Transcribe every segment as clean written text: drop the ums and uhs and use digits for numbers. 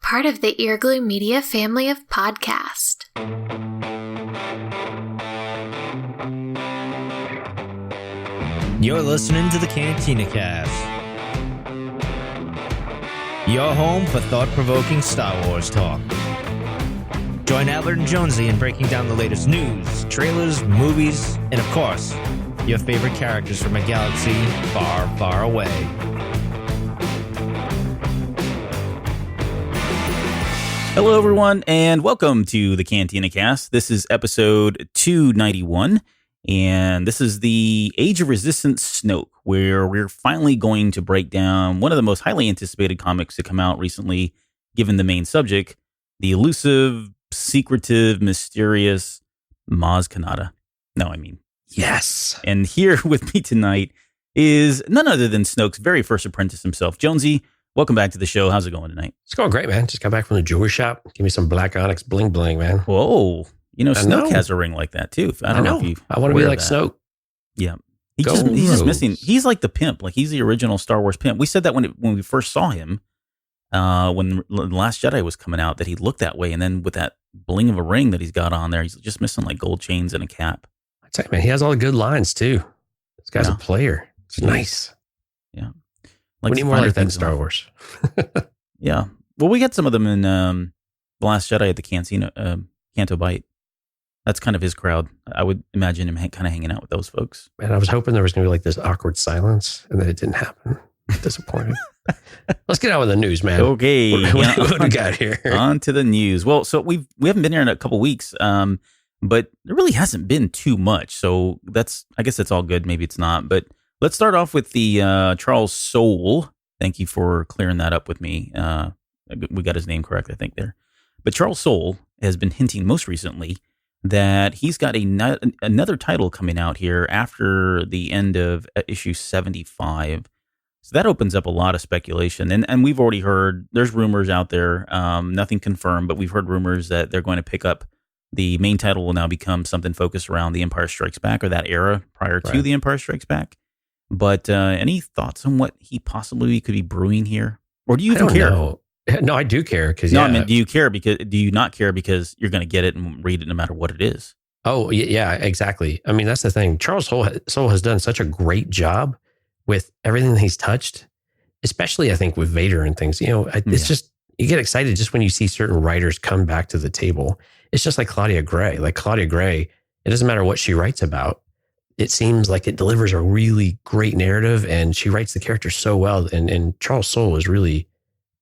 part of the Earglue Media family of podcast. You're listening to the Cantina Cast, your home for thought-provoking Star Wars talk. Join Albert and Jonesy in breaking down the latest news, trailers, movies, and of course, your favorite characters from a galaxy far, far away. Hello, everyone, and welcome to the Cantina Cast. This is episode 291, and this is the Age of Resistance Snoke, where we're finally going to break down one of the most highly anticipated comics to come out recently, given the main subject, the elusive, secretive, mysterious Maz Kanata. Yes. And here with me tonight is none other than Snoke's very first apprentice himself, Jonesy. Welcome back to the show. How's it going tonight? It's going great, man. Just got back from the jewelry shop. Give me some black onyx bling bling, man. Whoa. You know, Snoke has a ring like that, too. I don't know if you I want to be like Snoke. Yeah. He's just missing. He's like the pimp. Like, he's the original Star Wars pimp. We said that when we first saw him, when The Last Jedi was coming out, that he looked that way. And then with that bling of a ring that he's got on there, he's just missing like gold chains and a cap. I tell you, man, he has all the good lines, too. This guy's a player. It's nice. Yeah. Like, we need more like that in Star Wars. Yeah. Well, we got some of them in The Last Jedi at the Canto Bight. That's kind of his crowd. I would imagine him kind of hanging out with those folks. Man, I was hoping there was going to be like this awkward silence, and then it didn't happen. Disappointed. Let's get out with the news, man. Okay. What do we got here? On to the news. Well, so we haven't been here in a couple weeks, but there really hasn't been too much. So I guess that's all good. Maybe it's not, but let's start off with the Charles Soule. Thank you for clearing that up with me. We got his name correct, I think, there. But Charles Soule has been hinting most recently that he's got another title coming out here after the end of issue 75. So that opens up a lot of speculation. And we've already heard, there's rumors out there, nothing confirmed, but we've heard rumors that they're going to pick up, the main title will now become something focused around The Empire Strikes Back, or that era prior to The Empire Strikes Back. But any thoughts on what he possibly could be brewing here? Or do you even care? Know. No, I do care. I mean, do you not care because you're going to get it and read it no matter what it is? Oh, yeah, exactly. I mean, that's the thing. Charles Soule has done such a great job with everything that he's touched, especially, I think, with Vader and things. You know, it's just, you get excited just when you see certain writers come back to the table. It's just like Claudia Gray. Like Claudia Gray, it doesn't matter what she writes about. It seems like it delivers a really great narrative, and she writes the character so well. And Charles Soule is really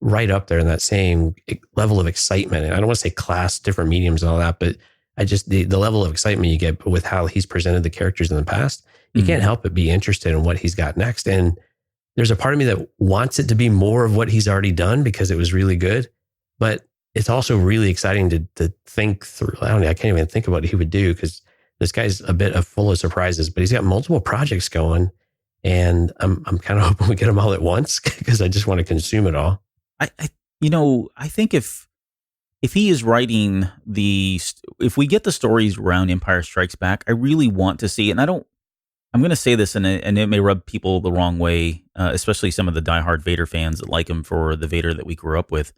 right up there in that same level of excitement. And I don't want to say class, different mediums and all that, but I just, the level of excitement you get with how he's presented the characters in the past, you can't help but be interested in what he's got next. And there's a part of me that wants it to be more of what he's already done because it was really good, but it's also really exciting to think through. I can't even think about what he would do because this guy's a bit full of surprises, but he's got multiple projects going, and I'm kind of hoping we get them all at once because I just want to consume it all. I think if he is writing if we get the stories around Empire Strikes Back, I really want to see, and I'm going to say this, and it may rub people the wrong way, especially some of the diehard Vader fans that like him for the Vader that we grew up with.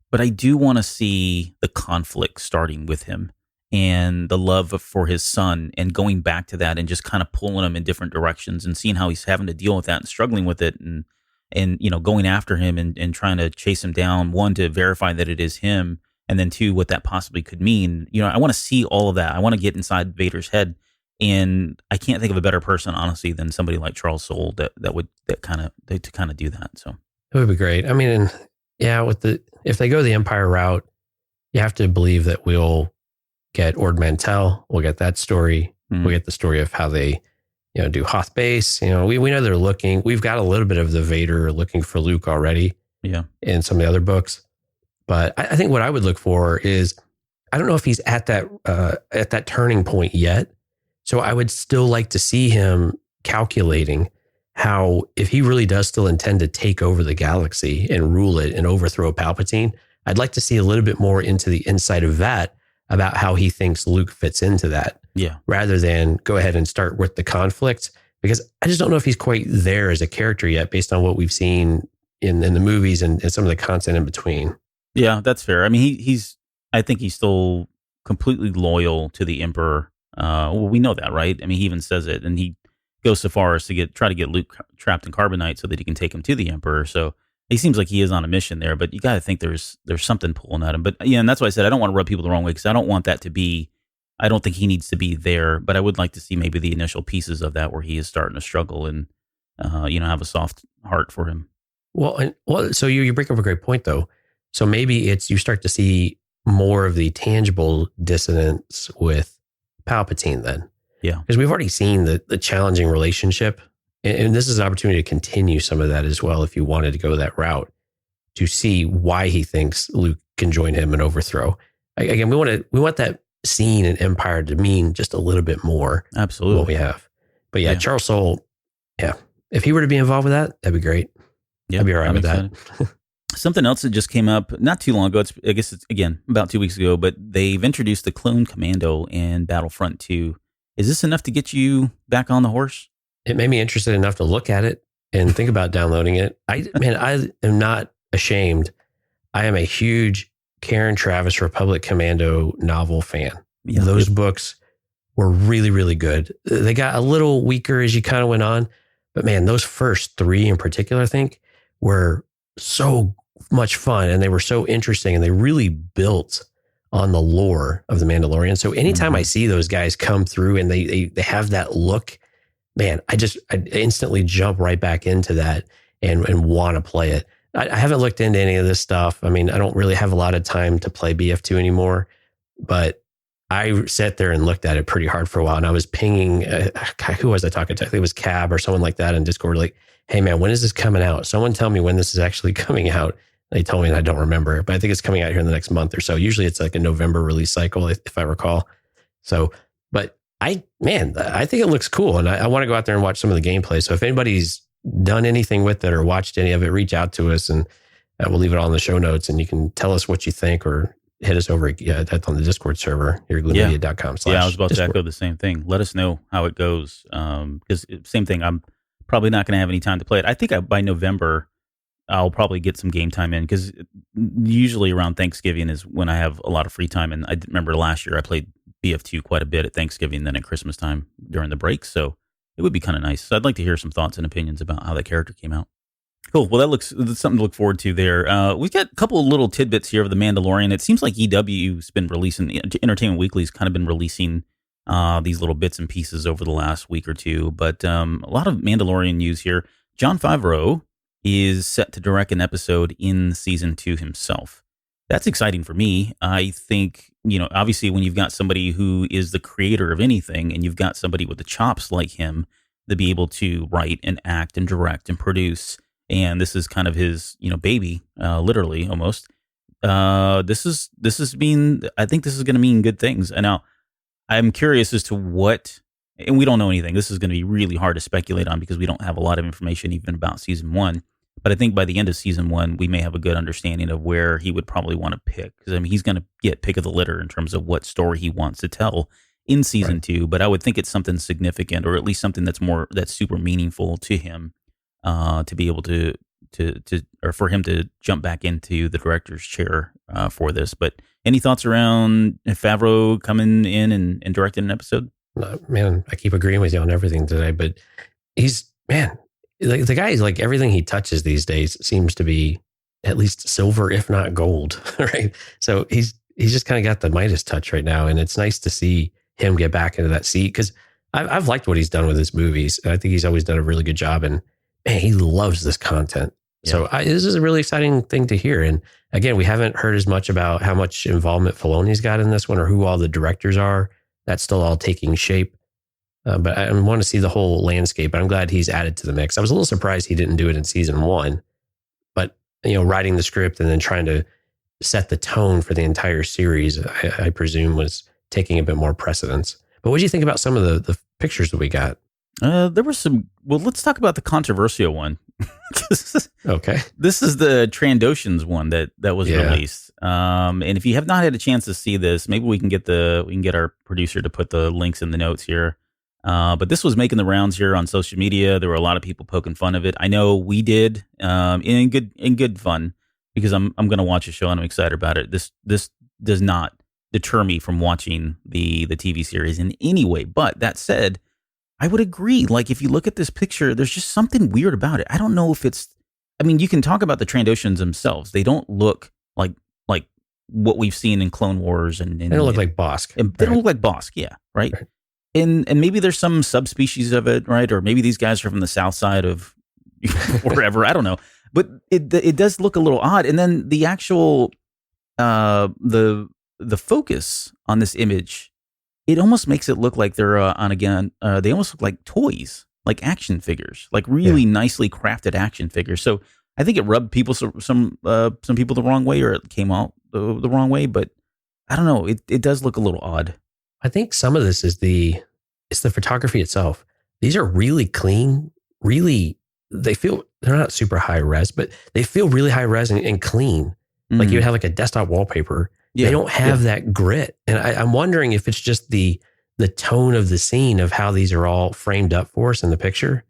But I do want to see the conflict starting with him and the love for his son and going back to that and just kind of pulling him in different directions and seeing how he's having to deal with that and struggling with it and going after him and trying to chase him down, one, to verify that it is him, and then two, what that possibly could mean. I want to see all of that. I want to get inside Vader's head. And I can't think of a better person, honestly, than somebody like Charles Soule to kind of do that. So it would be great. I mean, if they go the Empire route, you have to believe that we'll get Ord Mantell. We'll get that story. We'll get the story of how they, do Hoth Base. We know they're looking. We've got a little bit of the Vader looking for Luke already. Yeah, in some of the other books. But I think what I would look for is, I don't know if he's at that turning point yet. So I would still like to see him calculating how, if he really does still intend to take over the galaxy and rule it and overthrow Palpatine, I'd like to see a little bit more into the inside of that about how he thinks Luke fits into that. Yeah. Rather than go ahead and start with the conflict, because I just don't know if he's quite there as a character yet based on what we've seen in the movies and some of the content in between. Yeah, that's fair. I mean, I think he's still completely loyal to the Emperor. Well, we know that, right? I mean, he even says it, and he goes so far as to try to get Luke trapped in carbonite so that he can take him to the Emperor. So he seems like he is on a mission there, but you got to think there's something pulling at him. But yeah, and that's why I said I don't want to rub people the wrong way, because I don't want that to be. I don't think he needs to be there, but I would like to see maybe the initial pieces of that where he is starting to struggle and have a soft heart for him. Well, so you bring up a great point though. So maybe you start to see more of the tangible dissonance with Palpatine then. Yeah. Because we've already seen the challenging relationship. And this is an opportunity to continue some of that as well if you wanted to go that route, to see why he thinks Luke can join him and overthrow. Again, we want that scene in Empire to mean just a little bit more. Absolutely. What we have. But yeah, Charles Soule, if he were to be involved with that, that'd be great. Yeah, I'd be all right with that. Something else that just came up not too long ago, I guess it's, again, about 2 weeks ago, but they've introduced the clone Commando in Battlefront 2. Is this enough to get you back on the horse? It made me interested enough to look at it and think about downloading it. I am not ashamed. I am a huge Karen Traviss Republic Commando novel fan. Yeah, those books were really, really good. They got a little weaker as you kind of went on, but man, those first 3 in particular, I think, were so much fun, and they were so interesting, and they really built on the lore of the Mandalorian. So anytime I see those guys come through and they have that look, man, I instantly jump right back into that and want to play it. I haven't looked into any of this stuff. I mean, I don't really have a lot of time to play BF2 anymore, but I sat there and looked at it pretty hard for a while, and I was pinging, who was I talking to? I think it was Cab or someone like that in Discord, like, hey man, when is this coming out? Someone tell me when this is actually coming out. They told me, and I don't remember, but I think it's coming out here in the next month or so. Usually it's like a November release cycle, if I recall. So, but I think it looks cool, and I want to go out there and watch some of the gameplay. So if anybody's done anything with it or watched any of it, reach out to us, and we'll leave it all in the show notes, and you can tell us what you think or hit us over on the Discord server, hereagluemedia.com/. Yeah, I was about to echo the same thing. Let us know how it goes, because same thing, I'm probably not going to have any time to play it. I think by November, I'll probably get some game time in, because usually around Thanksgiving is when I have a lot of free time. And I remember last year I played BF2 quite a bit at Thanksgiving, then at Christmas time during the break. So it would be kind of nice. So I'd like to hear some thoughts and opinions about how that character came out. Cool. Well, that's something to look forward to there. We've got a couple of little tidbits here of The Mandalorian. It seems like EW's been releasing, Entertainment Weekly's kind of been releasing these little bits and pieces over the last week or two. But a lot of Mandalorian news here. Jon Favreau is set to direct an episode in season 2 himself. That's exciting for me. I think, obviously when you've got somebody who is the creator of anything, and you've got somebody with the chops like him to be able to write and act and direct and produce, and this is kind of his, baby, literally almost. I think this is going to mean good things. And now I'm curious as to what, and we don't know anything. This is going to be really hard to speculate on because we don't have a lot of information even about season 1. But I think by the end of season 1, we may have a good understanding of where he would probably want to pick. Because I mean, he's going to get pick of the litter in terms of what story he wants to tell in season 2. But I would think it's something significant, or at least something that's super meaningful to him, to be able to or for him to jump back into the director's chair for this. But any thoughts around Favreau coming in and directing an episode? Man, I keep agreeing with you on everything today, but the guy is like, everything he touches these days seems to be at least silver, if not gold, right? So he's just kind of got the Midas touch right now, and it's nice to see him get back into that seat, because I've liked what he's done with his movies. I think he's always done a really good job, and man, he loves this content. Yeah. So this is a really exciting thing to hear. And again, we haven't heard as much about how much involvement Filoni's got in this one, or who all the directors are. That's still all taking shape. But I want to see the whole landscape. I'm glad he's added to the mix. I was a little surprised he didn't do it in season 1, but writing the script and then trying to set the tone for the entire series, I presume, was taking a bit more precedence. But what do you think about some of the pictures that we got? There were some. Well, let's talk about the controversial one. Okay, this is the Trandoshans one that was released. And if you have not had a chance to see this, maybe we can get our producer to put the links in the notes here. But this was making the rounds here on social media. There were a lot of people poking fun of it. I know we did, in good fun, because I'm going to watch a show and I'm excited about it. This does not deter me from watching the TV series in any way. But that said, I would agree. Like, if you look at this picture, there's just something weird about it. I don't know if it's. I mean, you can talk about the Trandoshans themselves. They don't look like what we've seen in Clone Wars, and they don't look like Bosk. They don't look like Bosk, yeah, right. And maybe there's some subspecies of it, right? Or maybe these guys are from the south side of wherever. I don't know, but it does look a little odd. And then the actual the focus on this image, it almost makes it look like they're they almost look like toys, like action figures, like really nicely crafted action figures. So I think it rubbed people some people the wrong way, or it came out the wrong way. But I don't know. It does look a little odd. I think some of this is the photography itself. These are really clean. Really, they're not super high res, but they feel really high res and clean. Mm-hmm. Like you would have like a desktop wallpaper. Yeah. They don't have that grit. And I'm wondering if it's just the tone of the scene of how these are all framed up for us in the picture,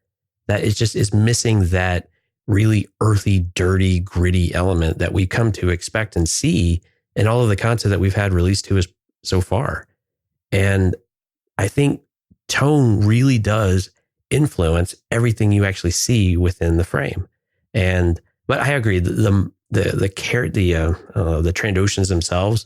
that is missing that really earthy, dirty, gritty element that we come to expect and see in all of the content that we've had released to us so far. And I think tone really does influence everything you actually see within the frame. But I agree, the Trandoshans themselves,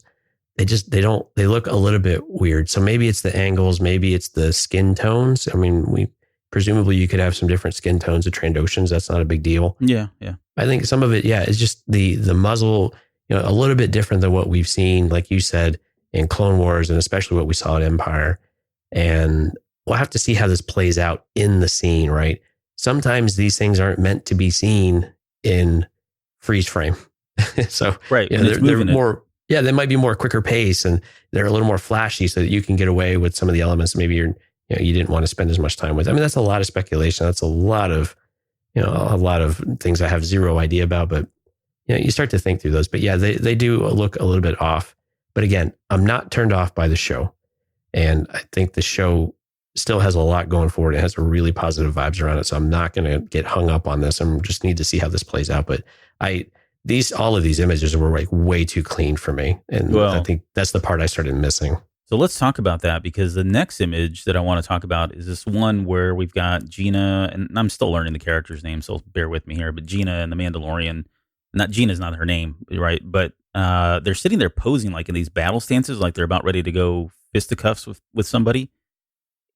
they look a little bit weird. So maybe it's the angles, maybe it's the skin tones. I mean, presumably you could have some different skin tones of Trandoshans. That's not a big deal. Yeah. I think some of it, is just the muzzle, a little bit different than what we've seen, like you said, in Clone Wars, and especially what we saw at Empire. And we'll have to see how this plays out in the scene, right? Sometimes these things aren't meant to be seen in freeze frame. So right. They're more, they might be more quicker pace, and they're a little more flashy so that you can get away with some of the elements maybe you didn't want to spend as much time with. I mean, that's a lot of speculation. That's a lot of things I have zero idea about, but you start to think through those. But they do look a little bit off. But again, I'm not turned off by the show. And I think the show still has a lot going for it. It has a really positive vibes around it. So I'm not going to get hung up on this. I just need to see how this plays out. But all of these images were like way too clean for me. And I think that's the part I started missing. So let's talk about that, because the next image that I want to talk about is this one where we've got Gina, and I'm still learning the character's name, so bear with me here, but Gina and the Mandalorian, Gina's not her name, right? But they're sitting there posing like in these battle stances, like they're about ready to go fisticuffs with somebody.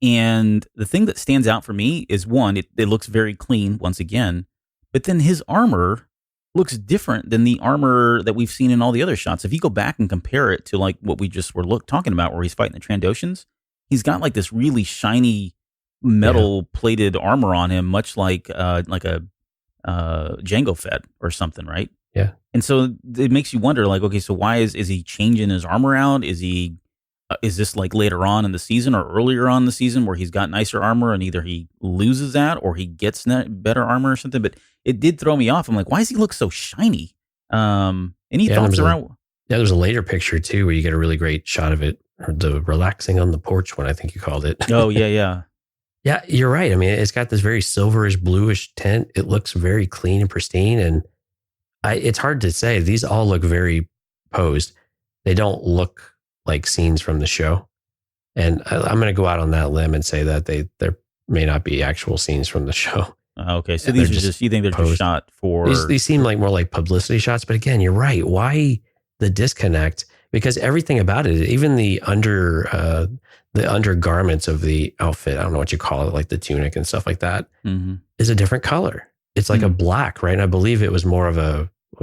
And the thing that stands out for me is, one, it looks very clean once again, but then his armor looks different than the armor that we've seen in all the other shots. If you go back and compare it to like what we just were talking about, where he's fighting the Trandoshans, he's got like this really shiny metal plated armor on him, much like a Jango Fett or something, right? Yeah. And so it makes you wonder, like, okay, so why is he changing his armor out? Is this like later on in the season or earlier on in the season where he's got nicer armor and either he loses that or he gets better armor or something? But it did throw me off. I'm like, why does he look so shiny? Any thoughts around? There's a later picture too where you get a really great shot of it, or the relaxing on the porch one, I think you called it. Oh, yeah. Yeah, you're right. I mean, it's got this very silverish, bluish tint. It looks very clean and pristine. And it's hard to say. These all look very posed. They don't look like scenes from the show. And I'm going to go out on that limb and say that there may not be actual scenes from the show. Okay, so these are just, you think they're just shot for... These seem like more like publicity shots. But again, you're right. Why the disconnect? Because everything about it, even the undergarments of the outfit, I don't know what you call it, like the tunic and stuff like that, is a different color. It's like a black, right? And I believe it was more of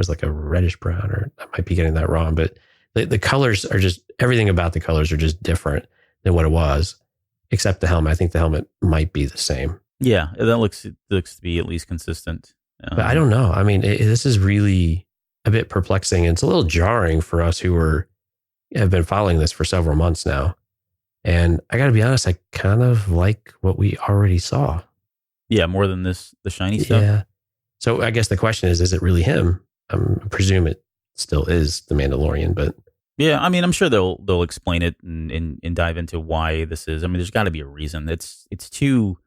like a reddish brown, or I might be getting that wrong. But the colors are just, everything about the colors are just different than what it was, except the helmet. I think the helmet might be the same. Yeah, that looks to be at least consistent. But I don't know. I mean, this is really a bit perplexing. And it's a little jarring for us who have been following this for several months now. And I got to be honest, I kind of like what we already saw. Yeah, more than the shiny stuff. Yeah. So I guess the question is it really him? I presume it still is the Mandalorian, but... Yeah, I mean, I'm sure they'll explain it and dive into why this is. I mean, there's got to be a reason. It's too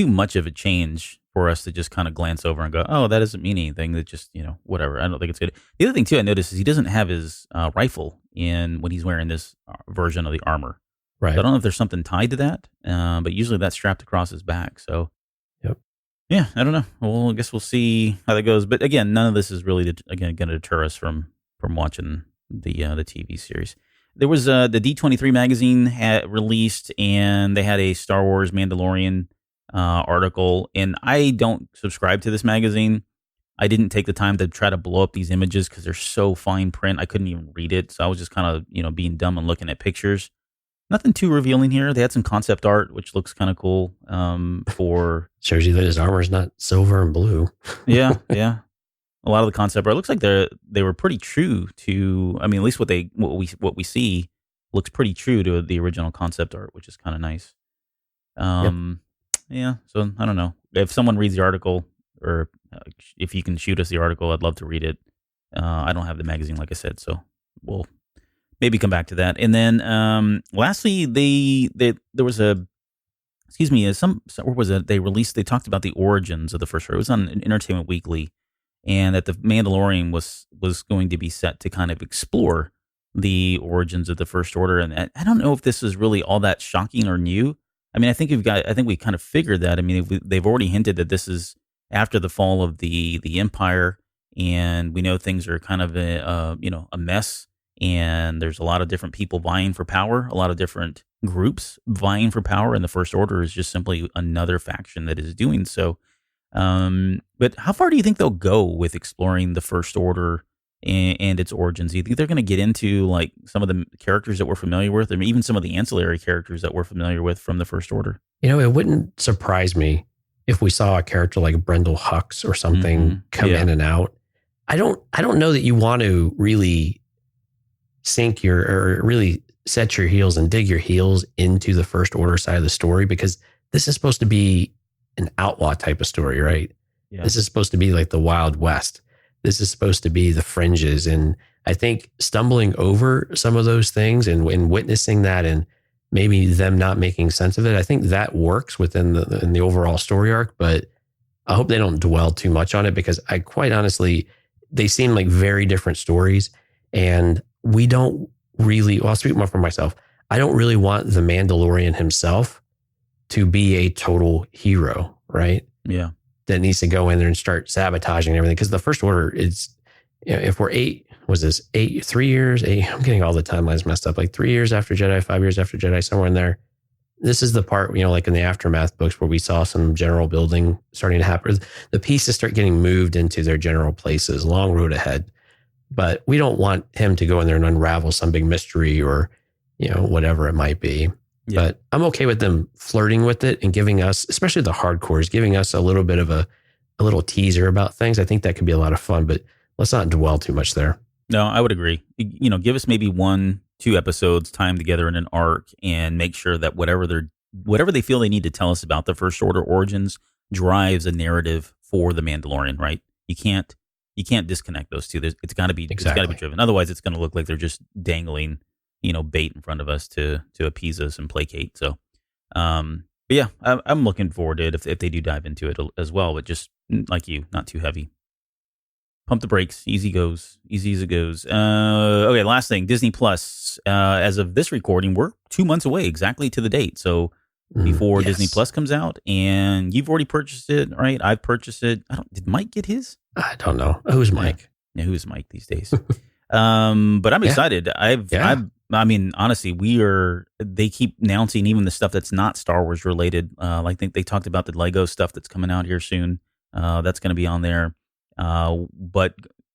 much of a change for us to just kind of glance over and go, oh, that doesn't mean anything. That just, whatever. I don't think it's good. The other thing too I noticed is he doesn't have his rifle when he's wearing this version of the armor. Right. So I don't know if there's something tied to that, but usually that's strapped across his back. So, yep. Yeah, I don't know. Well, I guess we'll see how that goes. But again, none of this is really going to deter us from watching the TV series. There was the D23 magazine had released, and they had a Star Wars Mandalorian article. And I don't subscribe to this magazine. I didn't take the time to try to blow up these images because they're so fine print. I couldn't even read it. So I was just kind of being dumb and looking at pictures. Nothing too revealing here. They had some concept art, which looks kind of cool. For shows you that his armor is not silver and blue. yeah. A lot of the concept art looks like they were pretty true to. I mean, at least what we see looks pretty true to the original concept art, which is kind of nice. Yeah. So I don't know if someone reads the article, or if you can shoot us the article, I'd love to read it. I don't have the magazine, like I said, so we'll maybe come back to that. And then lastly, there was where was it? They talked about the origins of the first order. It was on Entertainment Weekly, and that the Mandalorian was going to be set to kind of explore the origins of the First Order. And I don't know if this is really all that shocking or new. I mean, I think we kind of figured that. I mean, they've already hinted that this is after the fall of the Empire, and we know things are kind of a mess. And there's a lot of different people vying for power, a lot of different groups vying for power, and the First Order is just simply another faction that is doing so. But how far do you think they'll go with exploring the First Order and its origins? Do you think they're going to get into like some of the characters that we're familiar with, or even some of the ancillary characters that we're familiar with from the First Order? It wouldn't surprise me if we saw a character like Brendel Hux or something come in and out. I don't know that you want to really sink or really set your heels and dig your heels into the First Order side of the story, because this is supposed to be an outlaw type of story, right? Yeah. This is supposed to be like the Wild West. This is supposed to be the fringes. And I think stumbling over some of those things and witnessing that, and maybe them not making sense of it, I think that works within the overall story arc. But I hope they don't dwell too much on it, because I quite honestly, they seem like very different stories. And we don't really, well, I'll speak more for myself. I don't really want the Mandalorian himself to be a total hero, right? Yeah. That needs to go in there and start sabotaging everything. Because the First Order is, if we're 3 years, I'm getting all the timelines messed up, like 3 years after Jedi, 5 years after Jedi, somewhere in there. This is the part, like in the Aftermath books where we saw some general building starting to happen. The pieces start getting moved into their general places, long road ahead. But we don't want him to go in there and unravel some big mystery or, whatever it might be. Yeah. But I'm okay with them flirting with it and giving us, especially the hardcores, giving us a little bit of a little teaser about things. I think that could be a lot of fun, but let's not dwell too much there. No, I would agree. Give us maybe 1-2 episodes time together in an arc, and make sure that whatever they feel they need to tell us about the First Order origins drives a narrative for the Mandalorian, right? You can't disconnect those two. It's got to be driven. Otherwise, it's going to look like they're just dangling, bait in front of us to appease us and placate. So, but yeah, I'm looking forward to it if they do dive into it as well. But just like you, not too heavy. Pump the brakes. Easy as it goes. Okay, last thing, Disney Plus. As of this recording, we're 2 months away exactly to the date. So before Disney Plus comes out, and you've already purchased it, right? I've purchased it. Did Mike get his? I don't know. Who's Mike? Yeah, who's Mike these days? But I'm excited. I mean, honestly, they keep announcing even the stuff that's not Star Wars related. Like they talked about the Lego stuff that's coming out here soon. That's going to be on there. So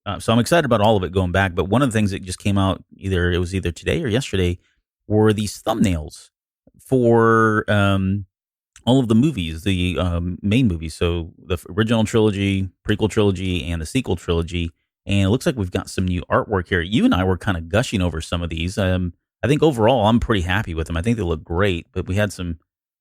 I'm excited about all of it going back. But one of the things that just came out, either today or yesterday, were these thumbnails for all of the movies, the main movies. So the original trilogy, prequel trilogy, and the sequel trilogy. And it looks like we've got some new artwork here. You and I were kind of gushing over some of these. I think overall, I'm pretty happy with them. I think they look great, but we had some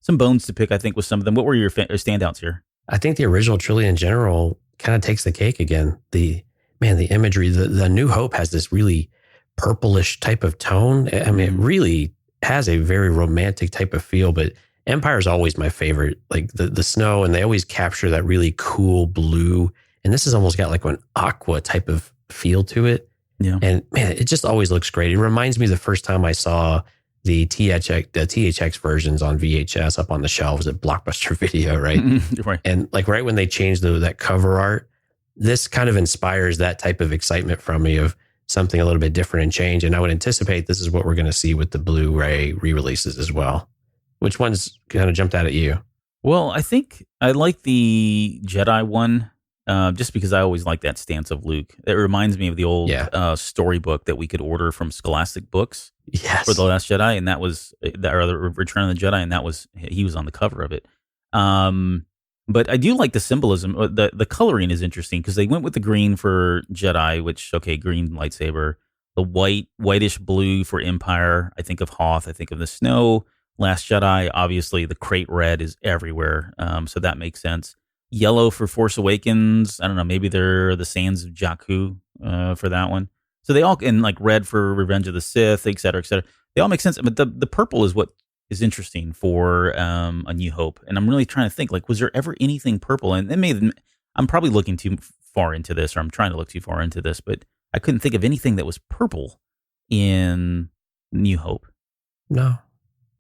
bones to pick, I think, with some of them. What were your standouts here? I think the original trilogy in general kind of takes the cake again. The imagery, the New Hope has this really purplish type of tone. I mean, it really has a very romantic type of feel, but Empire is always my favorite. Like the snow, and they always capture that really cool blue. And this has almost got like an aqua type of feel to it. Yeah. And man, it just always looks great. It reminds me the first time I saw the THX versions on VHS up on the shelves at Blockbuster Video, right? Right. And like right when they changed that cover art, this kind of inspires that type of excitement from me of something a little bit different and change. And I would anticipate this is what we're going to see with the Blu-ray re-releases as well. Which ones kind of jumped out at you? Well, I think I like the Jedi one, just because I always like that stance of Luke. It reminds me of the old storybook that we could order from Scholastic Books for The Last Jedi, and that was the Return of the Jedi, and he was on the cover of it. But I do like the symbolism. The coloring is interesting because they went with the green for Jedi, which, okay, green lightsaber. The whitish blue for Empire. I think of Hoth. I think of the snow. Last Jedi, obviously, the crate red is everywhere, so that makes sense. Yellow for Force Awakens. I don't know. Maybe they're the Sands of Jakku for that one. So they all, and like red for Revenge of the Sith, et cetera, et cetera. They all make sense. But the purple is what is interesting for A New Hope. And I'm really trying to think, like, was there ever anything purple? And I'm probably looking too far into this, or I'm trying to look too far into this, but I couldn't think of anything that was purple in New Hope. No,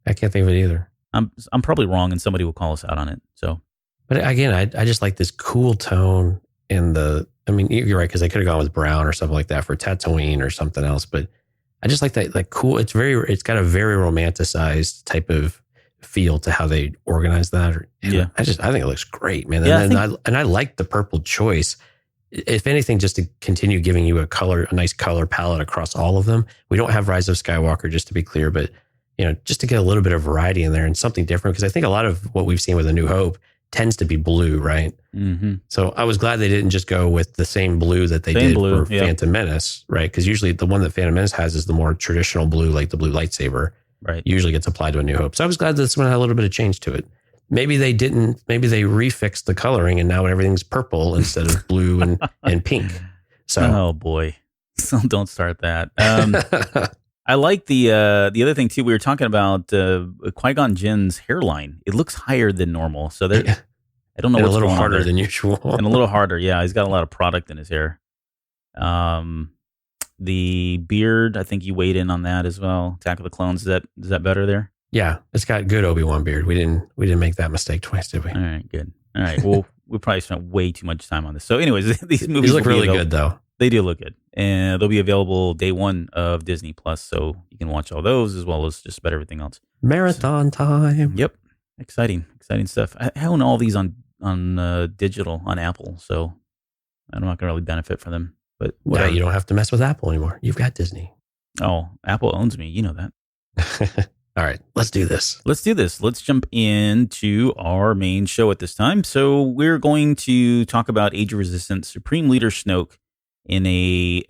I can't think of it either. I'm probably wrong, and somebody will call us out on it. So, but again, I just like this cool tone in the. I mean, you're right, because they could have gone with brown or something like that for Tatooine or something else. But I just like that, like cool. It's got a very romanticized type of feel to how they organize that. Yeah, I think it looks great, man. And I like the purple choice. If anything, just to continue giving you a nice color palette across all of them. We don't have Rise of Skywalker, just to be clear, but just to get a little bit of variety in there and something different, because I think a lot of what we've seen with A New Hope tends to be blue, right? Mm-hmm. So I was glad they didn't just go with the same blue that they did for Phantom Menace, right? Because usually the one that Phantom Menace has is the more traditional blue, like the blue lightsaber. Right. Usually gets applied to A New Hope. So I was glad this one had a little bit of change to it. Maybe they didn't. Maybe they refixed the coloring and now everything's purple instead of blue and pink. So, oh boy, so don't start that. I like the other thing too. We were talking about Qui-Gon Jinn's hairline. It looks higher than normal. So I don't know what's a little going harder than usual, and a little harder. Yeah, he's got a lot of product in his hair. The beard, I think you weighed in on that as well. Attack of the Clones. Is that better there? Yeah, it's got good Obi-Wan beard. We didn't make that mistake twice, did we? All right, good. All right. Well, we probably spent way too much time on this. So, anyways, these movies look really good, though. They do look good, and they'll be available day one of Disney Plus, so you can watch all those as well as just about everything else. Marathon time. Yep, exciting stuff. I own all these on digital on Apple, so I'm not going to really benefit from them. But yeah, you don't have to mess with Apple anymore. You've got Disney. Oh, Apple owns me. You know that. All right, let's do this. Let's jump into our main show at this time. So we're going to talk about Age of Resistance Supreme Leader Snoke in a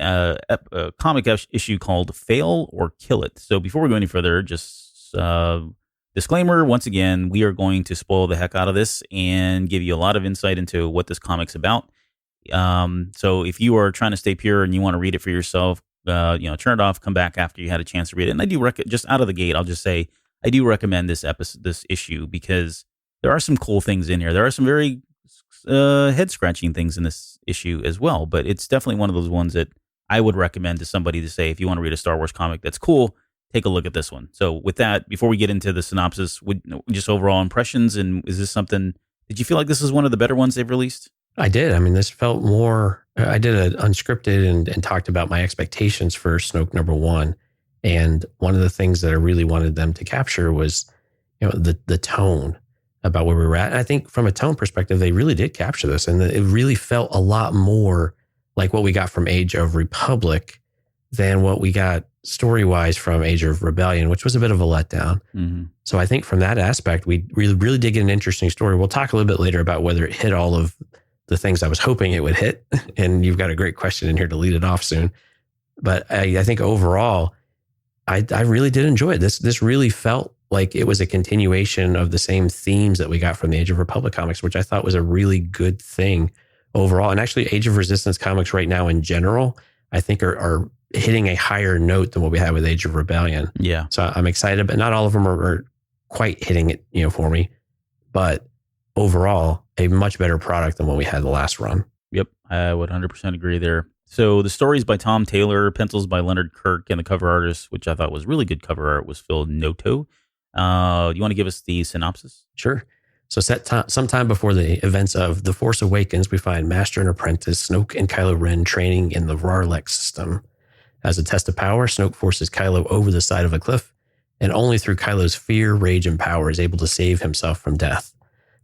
comic issue called Fail or Kill It. So before we go any further, just disclaimer, once again, we are going to spoil the heck out of this and give you a lot of insight into what this comic's about. So if you are trying to stay pure and you want to read it for yourself, turn it off, come back after you had a chance to read it. And I do just out of the gate, I'll just say, I do recommend this issue because there are some cool things in here. There are some very head-scratching things in this issue as well, but it's definitely one of those ones that I would recommend to somebody to say, if you want to read a Star Wars comic that's cool, take a look at this one. So with that, before we get into the synopsis, just overall impressions, and is this something, did you feel like this is one of the better ones they've released? I did. I mean, this felt more, I did an unscripted and talked about my expectations for Snoke #1. And one of the things that I really wanted them to capture was, the tone about where we were at. And I think from a tone perspective, they really did capture this. And it really felt a lot more like what we got from Age of Republic than what we got story-wise from Age of Rebellion, which was a bit of a letdown. Mm-hmm. So I think from that aspect, we really did get an interesting story. We'll talk a little bit later about whether it hit all of the things I was hoping it would hit. And you've got a great question in here to lead it off soon. But I think overall, I really did enjoy it. This really felt like it was a continuation of the same themes that we got from the Age of Republic comics, which I thought was a really good thing overall. And actually, Age of Resistance comics right now in general, I think are hitting a higher note than what we had with Age of Rebellion. Yeah. So I'm excited, but not all of them are quite hitting it, for me. But overall, a much better product than what we had the last run. Yep, I would 100% agree there. So the story's by Tom Taylor, pencils by Leonard Kirk, and the cover artist, which I thought was really good cover art, was Phil Noto. You want to give us the synopsis? Sure. So sometime before the events of The Force Awakens, we find Master and Apprentice Snoke and Kylo Ren training in the Rarlech system. As a test of power, Snoke forces Kylo over the side of a cliff, and only through Kylo's fear, rage, and power is able to save himself from death.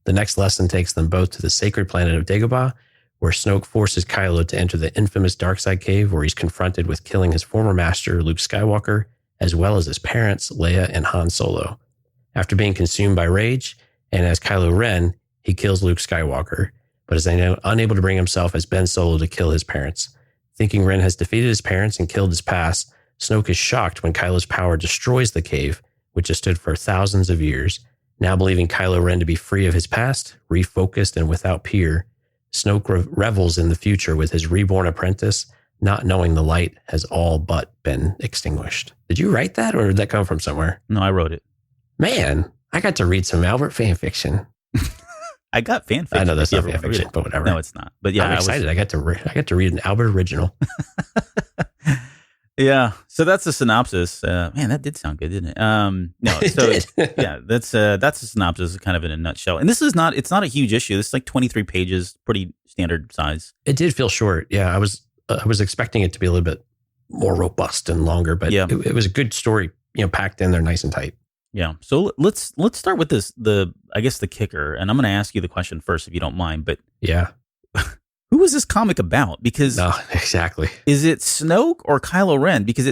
The next lesson takes them both to the sacred planet of Dagobah, where Snoke forces Kylo to enter the infamous Darkseid Cave, where he's confronted with killing his former master, Luke Skywalker, as well as his parents, Leia and Han Solo. After being consumed by rage, and as Kylo Ren, he kills Luke Skywalker, but is unable to bring himself as Ben Solo to kill his parents. Thinking Ren has defeated his parents and killed his past, Snoke is shocked when Kylo's power destroys the cave, which has stood for thousands of years. Now believing Kylo Ren to be free of his past, refocused and without peer, Snoke revels in the future with his reborn apprentice, not knowing the light has all but been extinguished. Did you write that, or did that come from somewhere? No, I wrote it. Man, I got to read some Albert fan fiction. I got fan fiction. I know that's not fan fiction, but whatever. No, it's not. But yeah, I'm excited. I got to read an Albert original. Yeah, so that's the synopsis. Man, that did sound good, didn't it? No, so yeah, that's a synopsis, kind of in a nutshell. And this is not. It's not a huge issue. It's like 23 pages, pretty standard size. It did feel short. Yeah, I was expecting it to be a little bit more robust and longer, but yeah, it was a good story. Packed in there, nice and tight. Yeah. So let's start with this. I guess the kicker, and I'm going to ask you the question first, if you don't mind. But yeah, who is this comic about? Because no, exactly. Is it Snoke or Kylo Ren? Because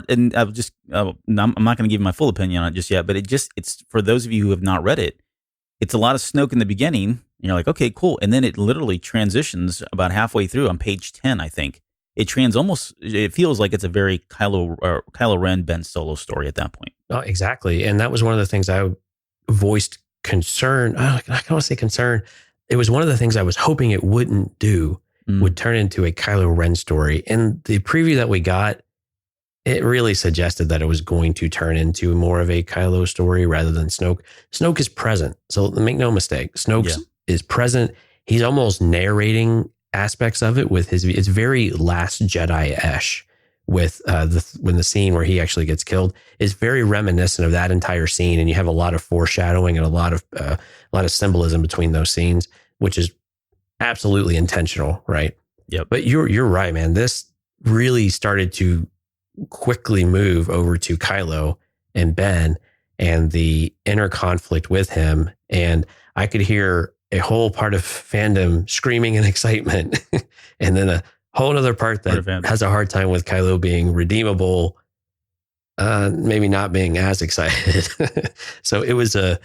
and I'm not going to give my full opinion on it just yet. But it's for those of you who have not read it. It's a lot of Snoke in the beginning, and you're like, okay, cool, and then it literally transitions about halfway through on page 10, I think. It feels like it's a very Kylo Ren Ben Solo story at that point. Oh, exactly. And that was one of the things I voiced concern. I don't want to say concern. It was one of the things I was hoping it wouldn't do, would turn into a Kylo Ren story. And the preview that we got, it really suggested that it was going to turn into more of a Kylo story rather than Snoke. Snoke is present. So make no mistake. Snoke is present. He's almost narrating aspects of it with it's very Last Jedi-esh with when the scene where he actually gets killed is very reminiscent of that entire scene, and you have a lot of foreshadowing and a lot of symbolism between those scenes, which is absolutely intentional, right? Yeah. But you're right, man. This really started to quickly move over to Kylo and Ben and the inner conflict with him, and I could hear a whole part of fandom screaming in excitement, and then a whole other part that has a hard time with Kylo being redeemable, maybe not being as excited. So it was a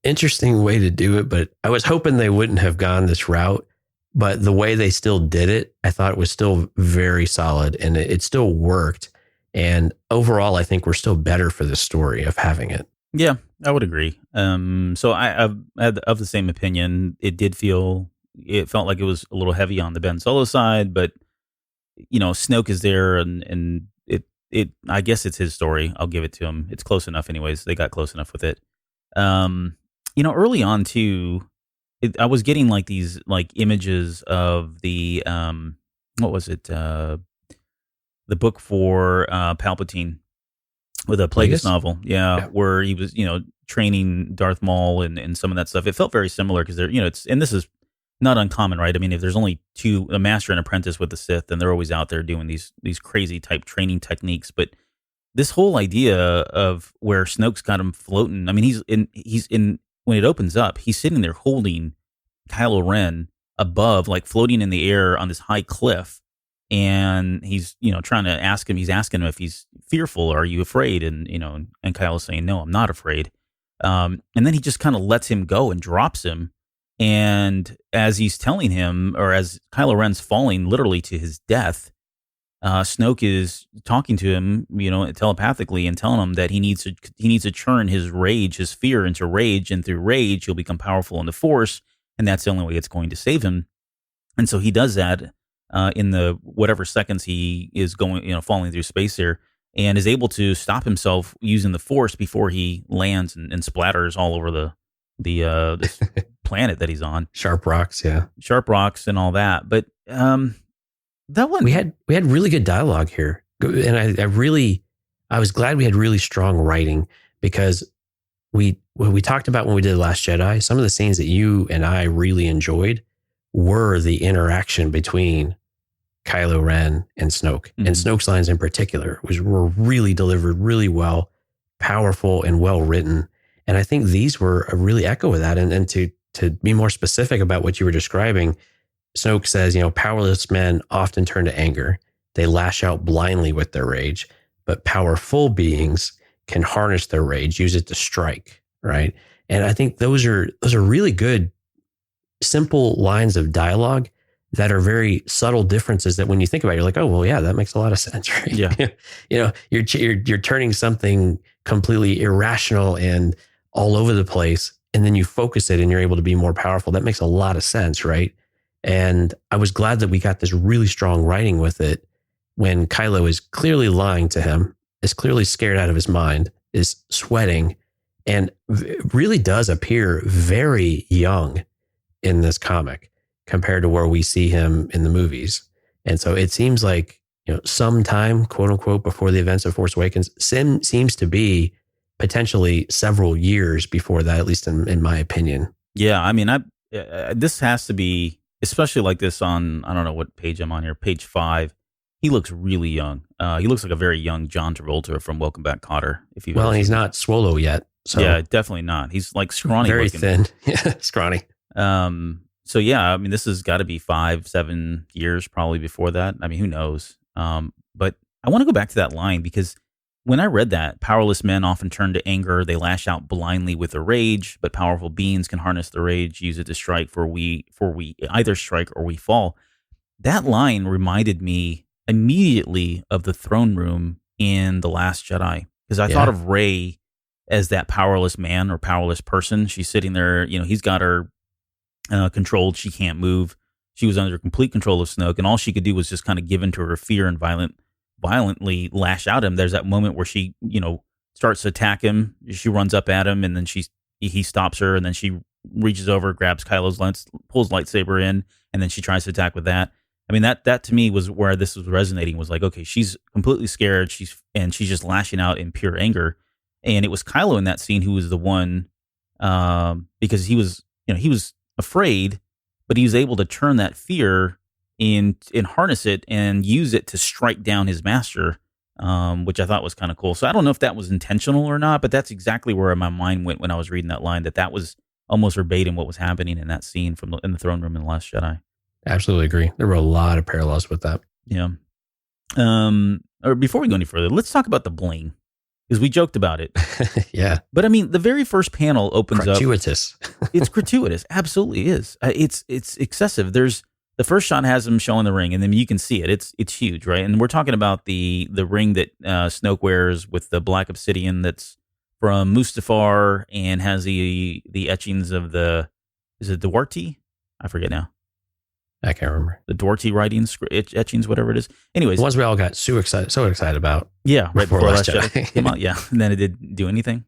interesting way to do it, but I was hoping they wouldn't have gone this route. But the way they still did it, I thought it was still very solid, and it still worked. And overall, I think we're still better for the story of having it. Yeah, I would agree. So I've had of the same opinion. It felt like it was a little heavy on the Ben Solo side, but Snoke is there, and it I guess it's his story. I'll give it to him. It's close enough, anyways. They got close enough with it. Early on too, I was getting like these like images of the what was it? The book for Palpatine. With a Plagueis novel, yeah, where he was, training Darth Maul and some of that stuff. It felt very similar because they're, and this is not uncommon, right? I mean, if there's only a master and apprentice with the Sith, then they're always out there doing these crazy type training techniques. But this whole idea of where Snoke's got him floating, I mean, he's in when it opens up, he's sitting there holding Kylo Ren above, like floating in the air on this high cliff. And he's, trying to ask him, he's asking him if he's fearful, are you afraid? And, and Kylo's saying, no, I'm not afraid. And then he just kind of lets him go and drops him. And as he's telling him, or as Kylo Ren's falling literally to his death, Snoke is talking to him, telepathically and telling him that he needs to turn his rage, his fear into rage. And through rage, he'll become powerful in the Force. And that's the only way it's going to save him. And so he does that. In the whatever seconds he is going, falling through space there. and is able to stop himself using the Force before he lands and splatters all over the this planet that he's on. Sharp rocks, yeah. Sharp rocks and all that. But that one... We had really good dialogue here. And I was glad we had really strong writing, because we talked about when we did Last Jedi, some of the scenes that you and I really enjoyed were the interaction between Kylo Ren and Snoke. And Snoke's lines in particular were really delivered really well, powerful and well written. And I think these were a really echo of that. And to be more specific about what you were describing, Snoke says, powerless men often turn to anger. They lash out blindly with their rage, but powerful beings can harness their rage, use it to strike, right? And I think those are really good, simple lines of dialogue that are very subtle differences that when you think about it, you're like, oh, well, yeah, that makes a lot of sense, right? Yeah. You're turning something completely irrational and all over the place, and then you focus it and you're able to be more powerful. That makes a lot of sense, right? And I was glad that we got this really strong writing with it when Kylo is clearly lying to him, is clearly scared out of his mind, is sweating, and really does appear very young in this comic compared to where we see him in the movies. And so it seems like, sometime, quote unquote, before the events of Force Awakens seems to be potentially several years before that, at least in my opinion. Yeah. I mean, this has to be, especially like this on, I don't know what page I'm on here, page 5. He looks really young. He looks like a very young John Travolta from Welcome Back, Kotter. Well, he's not swolo yet. So yeah, definitely not. He's like scrawny, very looking. thin, yeah, scrawny. So yeah, I mean, this has got to be 5-7 years probably before that. I mean, who knows? But I want to go back to that line, because when I read that, powerless men often turn to anger. They lash out blindly with their rage, but powerful beings can harness the rage, use it to strike. For we either strike or we fall. That line reminded me immediately of the throne room in The Last Jedi, because I thought of Rey as that powerless man or powerless person. She's sitting there, he's got her controlled. She can't move. She was under complete control of Snoke, and all she could do was just kind of give into her fear and violently lash out at him. There's that moment where she, starts to attack him. She runs up at him, and then he stops her, and then she reaches over, grabs Kylo's pulls lightsaber in, and then she tries to attack with that. I mean, that to me was where this was resonating, was like, okay, she's completely scared. She's just lashing out in pure anger. And it was Kylo in that scene who was the one, because he was afraid, but he was able to turn that fear and harness it and use it to strike down his master, which I thought was kind of cool. So I don't know if that was intentional or not, but that's exactly where my mind went when I was reading that line, that was almost verbatim what was happening in that scene in the throne room in The Last Jedi. Absolutely agree. There were a lot of parallels with that. Yeah. Or before we go any further, let's talk about the bling, because we joked about it. Yeah. But I mean, the very first panel opens gratuitous. It's gratuitous. Absolutely is. It's excessive. The first shot has him showing the ring, and then you can see it. It's huge, right? And we're talking about the ring that Snoke wears with the black obsidian that's from Mustafar and has the etchings of is it Duarte? I forget now. I can't remember. The Duarte writings, etchings, whatever it is. Anyways. The ones we all got so excited about. Yeah, right before Last Jedi came out. Yeah, and then it didn't do anything.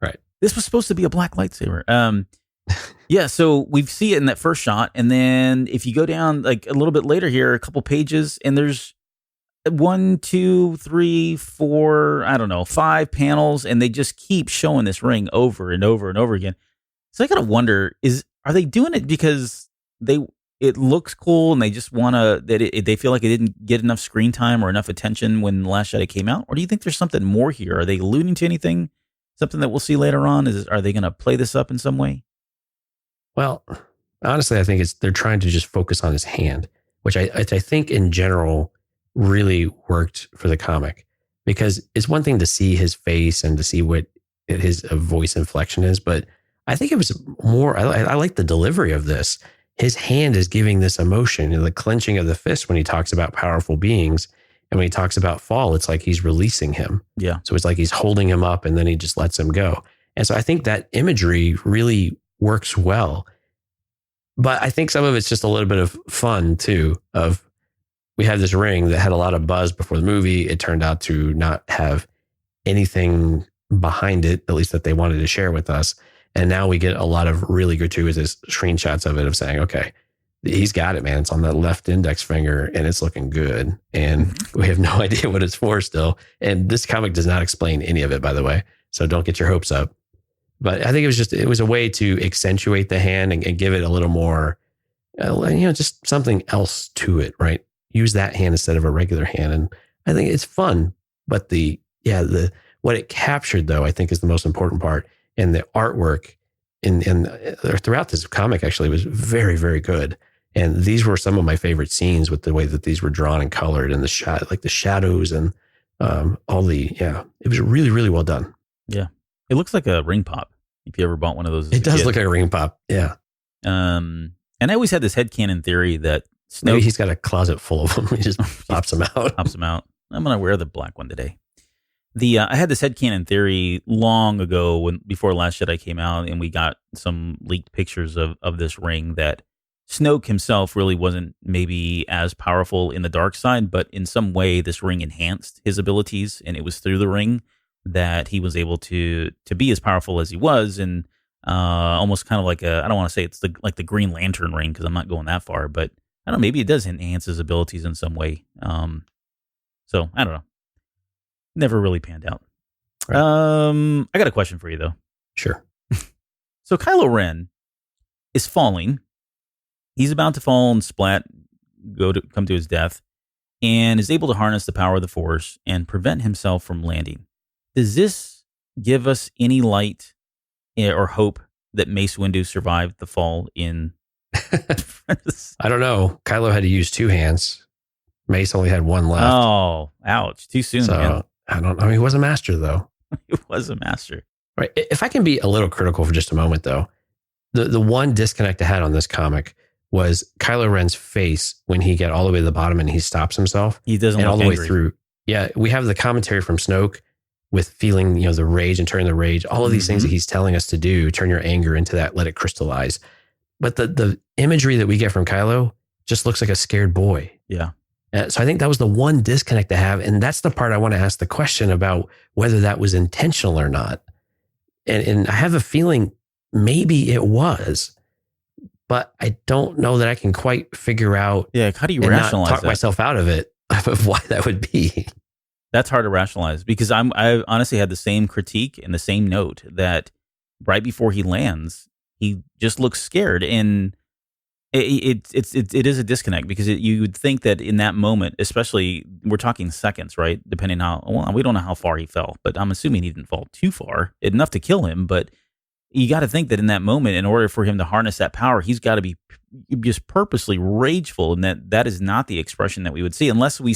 Right. This was supposed to be a black lightsaber. Yeah, so we see it in that first shot, and then if you go down like a little bit later here, a couple pages, and there's 1, 2, 3, 4, I don't know, 5 panels, and they just keep showing this ring over and over and over again. So I gotta wonder, are they doing it because it looks cool and they just want they feel like it didn't get enough screen time or enough attention when The Last Jedi came out? Or do you think there's something more here? Are they alluding to anything? Something that we'll see later on? Are they going to play this up in some way? Well, honestly, I think they're trying to just focus on his hand, which I think in general really worked for the comic, because it's one thing to see his face and to see what his voice inflection is, but I think it was more, I like the delivery of this. His hand is giving this emotion, the clenching of the fist when he talks about powerful beings. And when he talks about fall, it's like he's releasing him. Yeah. So it's like he's holding him up and then he just lets him go. And so I think that imagery really works well. But I think some of it's just a little bit of fun too, of we had this ring that had a lot of buzz before the movie. It turned out to not have anything behind it, at least that they wanted to share with us. And now we get a lot of really gratuitous screenshots of it, of saying, okay, he's got it, man. It's on that left index finger and it's looking good. And we have no idea what it's for still. And this comic does not explain any of it, by the way. So don't get your hopes up. But I think it was a way to accentuate the hand and give it a little more, just something else to it, right? Use that hand instead of a regular hand. And I think it's fun. But what it captured, though, I think is the most important part. And the artwork throughout this comic actually was very, very good. And these were some of my favorite scenes with the way that these were drawn and colored and the shadows and it was really, really well done. Yeah. It looks like a ring pop. If you ever bought one of those. It does look like a ring pop. Yeah. And I always had this headcanon theory that Snoke, maybe he's got a closet full of them. He just pops them out. Pops them out. I'm going to wear the black one today. I had this headcanon theory long ago before Last Jedi came out, and we got some leaked pictures of this ring, that Snoke himself really wasn't maybe as powerful in the dark side, but in some way this ring enhanced his abilities, and it was through the ring that he was able to be as powerful as he was, and almost kind of like I don't want to say it's like the Green Lantern ring, because I'm not going that far, but I don't know, maybe it does enhance his abilities in some way. So I don't know. Never really panned out. Right. I got a question for you, though. Sure. So Kylo Ren is falling. He's about to fall and splat, come to his death, and is able to harness the power of the Force and prevent himself from landing. Does this give us any light or hope that Mace Windu survived the fall in? I don't know. Kylo had to use two hands. Mace only had one left. Oh, ouch! Too soon. So man. I don't know. He was a master, though. He was a master. Right. If I can be a little critical for just a moment, though, the one disconnect I had on this comic was Kylo Ren's face when he got all the way to the bottom and he stops himself. He doesn't and look all the angry. way through. Yeah, we have the commentary from Snoke with feeling, the rage and turning the rage. All of these things that he's telling us to do, turn your anger into that, let it crystallize. But the imagery that we get from Kylo just looks like a scared boy. Yeah. So I think that was the one disconnect I have. And that's the part I want to ask the question about whether that was intentional or not. And I have a feeling maybe it was, but I don't know that I can quite figure out. Yeah, how do you rationalize talk that? myself out of it, of why that would be? That's hard to rationalize, because I honestly had the same critique and the same note that right before he lands, he just looks scared. And it is a disconnect, because you would think that in that moment, especially we're talking seconds, right? Depending we don't know how far he fell, but I'm assuming he didn't fall too far, enough to kill him. But you got to think that in that moment, in order for him to harness that power, he's got to be just purposely rageful, and that is not the expression that we would see unless we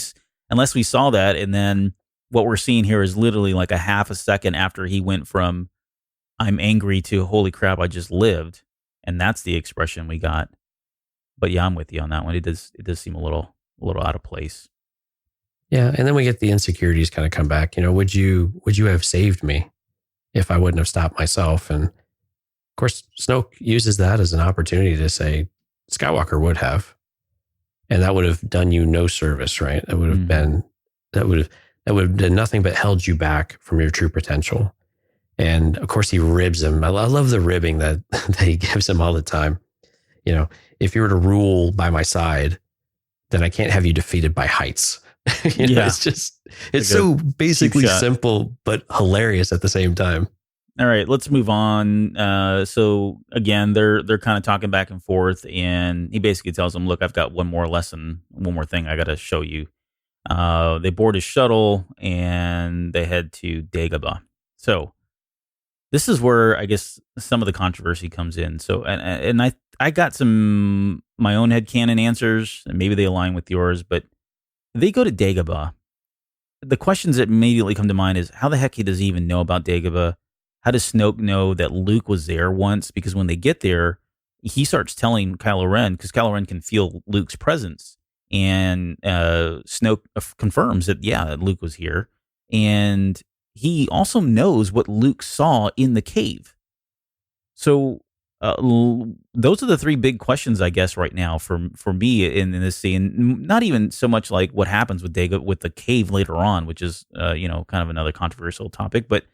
saw that. And then what we're seeing here is literally like a half a second after he went from "I'm angry" to "holy crap, I just lived," and that's the expression we got. But yeah, I'm with you on that one. It does seem a little out of place. Yeah, and then we get the insecurities kind of come back. Would you have saved me if I wouldn't have stopped myself? And of course, Snoke uses that as an opportunity to say Skywalker would have, and that would have done you no service, right? That would have been that would have done nothing but held you back from your true potential. And of course, he ribs him. I love the ribbing that he gives him all the time. If you were to rule by my side, then I can't have you defeated by heights. It's so basically simple, but hilarious at the same time. All right, let's move on. So again, they're kind of talking back and forth, and he basically tells him, "Look, I've got one more thing I got to show you." They board his shuttle and they head to Dagobah. So this is where I guess some of the controversy comes in. So, and I got some my own headcanon answers, and maybe they align with yours, but they go to Dagobah. The questions that immediately come to mind is, how the heck does he even know about Dagobah? How does Snoke know that Luke was there once? Because when they get there, he starts telling Kylo Ren, because Kylo Ren can feel Luke's presence, and Snoke confirms that, yeah, Luke was here. And he also knows what Luke saw in the cave. So those are the three big questions, I guess, right now for me in this scene. Not even so much like what happens with Dagobah with the cave later on, which is kind of another controversial topic. But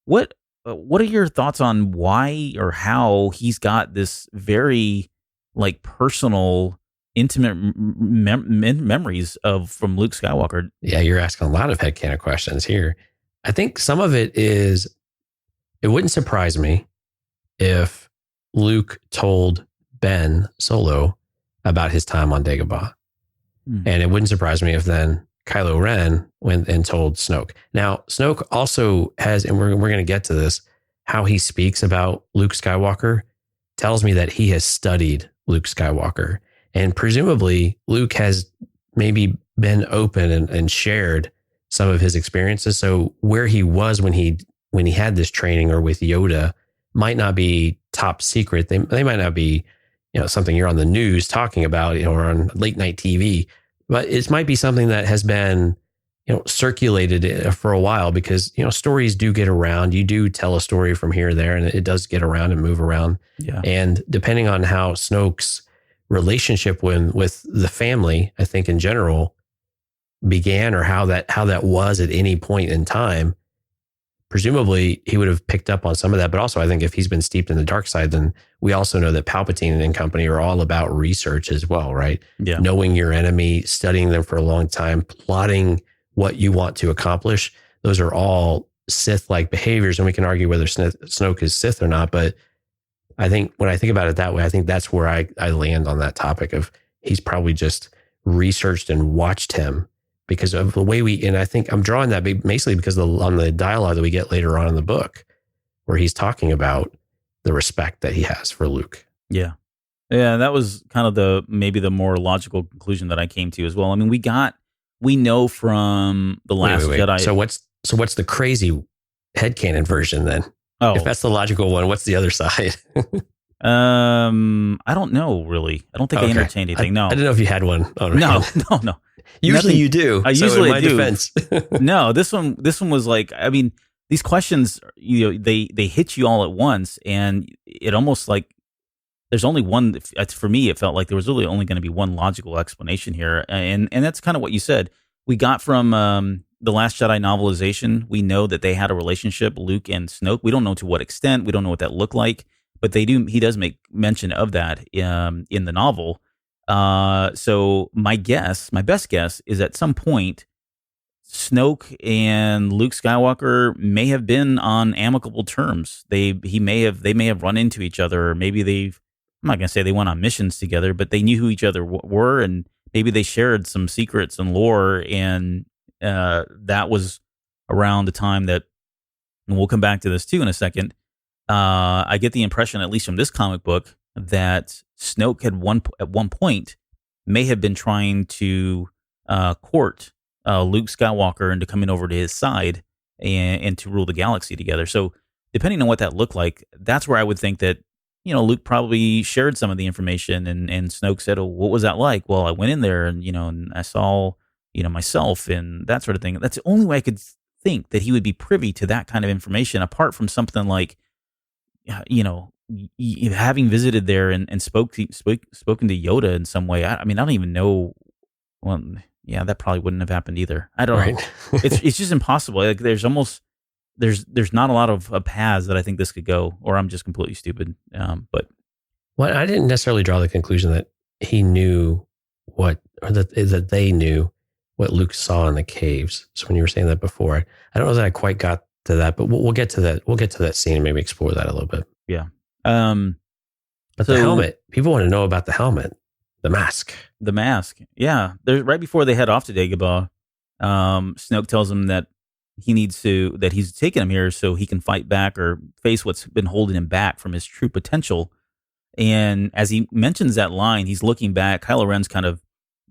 what are your thoughts on why or how he's got this very like personal, intimate memories from Luke Skywalker? Yeah, you're asking a lot of headcanon questions here. I think some of it is, it wouldn't surprise me if Luke told Ben Solo about his time on Dagobah. And it wouldn't surprise me if then Kylo Ren went and told Snoke. Now, Snoke also has, and we're going to get to this, how he speaks about Luke Skywalker tells me that he has studied Luke Skywalker. And presumably Luke has maybe been open and shared some of his experiences. So where he was when he had this training or with Yoda might not be top secret. They might not be, something you're on the news talking about, or on late night TV, but it might be something that has been, circulated for a while, because, stories do get around. You do tell a story from here or there, and it does get around and move around. Yeah. And depending on how Snoke's relationship with the family, I think in general, began, or how that was at any point in time, presumably he would have picked up on some of that. But also, I think if he's been steeped in the dark side, then we also know that Palpatine and company are all about research as well, right? Yeah. Knowing your enemy, studying them for a long time, plotting what you want to accomplish. Those are all Sith-like behaviors. And we can argue whether Snoke is Sith or not. But I think when I think about it that way, I think that's where I land on that topic of he's probably just researched and watched him, because of the way and I think I'm drawing that basically because on the dialogue that we get later on in the book, where he's talking about the respect that he has for Luke. Yeah. Yeah. That was kind of maybe the more logical conclusion that I came to as well. I mean, we know from The Last Jedi. So what's the crazy headcanon version then? Oh, if that's the logical one, what's the other side? I don't know, really. I don't think I entertained anything. No. I didn't know if you had one. No. Usually you do. I usually do. Defense. No, this one was like, I mean, these questions, they hit you all at once, and it almost like there's only one. For me, it felt like there was really only going to be one logical explanation here, and that's kind of what you said. We got from the Last Jedi novelization. We know that they had a relationship, Luke and Snoke. We don't know to what extent. We don't know what that looked like, but they do. He does make mention of that in the novel. So my best guess is at some point, Snoke and Luke Skywalker may have been on amicable terms. They may have run into each other, or maybe I'm not going to say they went on missions together, but they knew who each other were, and maybe they shared some secrets and lore. And, that was around the time that, and we'll come back to this too in a second. I get the impression, at least from this comic book, that Snoke at one point may have been trying to court Luke Skywalker into coming over to his side and to rule the galaxy together. So depending on what that looked like, that's where I would think that, Luke probably shared some of the information, and Snoke said, "Oh, what was that like?" Well, I went in there and, and I saw, myself and that sort of thing. That's the only way I could think that he would be privy to that kind of information, apart from something like, having visited there and spoken to Yoda in some way. I don't even know. Well, yeah, that probably wouldn't have happened either. I don't know. It's just impossible. Like there's not a lot of paths that I think this could go, or I'm just completely stupid. But I didn't necessarily draw the conclusion that he knew that they knew what Luke saw in the caves. So when you were saying that before, I don't know that I quite got to that, but we'll get to that. We'll get to that scene and maybe explore that a little bit. Yeah. But the helmet, people want to know about the helmet, the mask. Yeah. Right before they head off to Dagobah, Snoke tells him that that he's taken him here so he can fight back or face what's been holding him back from his true potential. And as he mentions that line, he's looking back. Kylo Ren's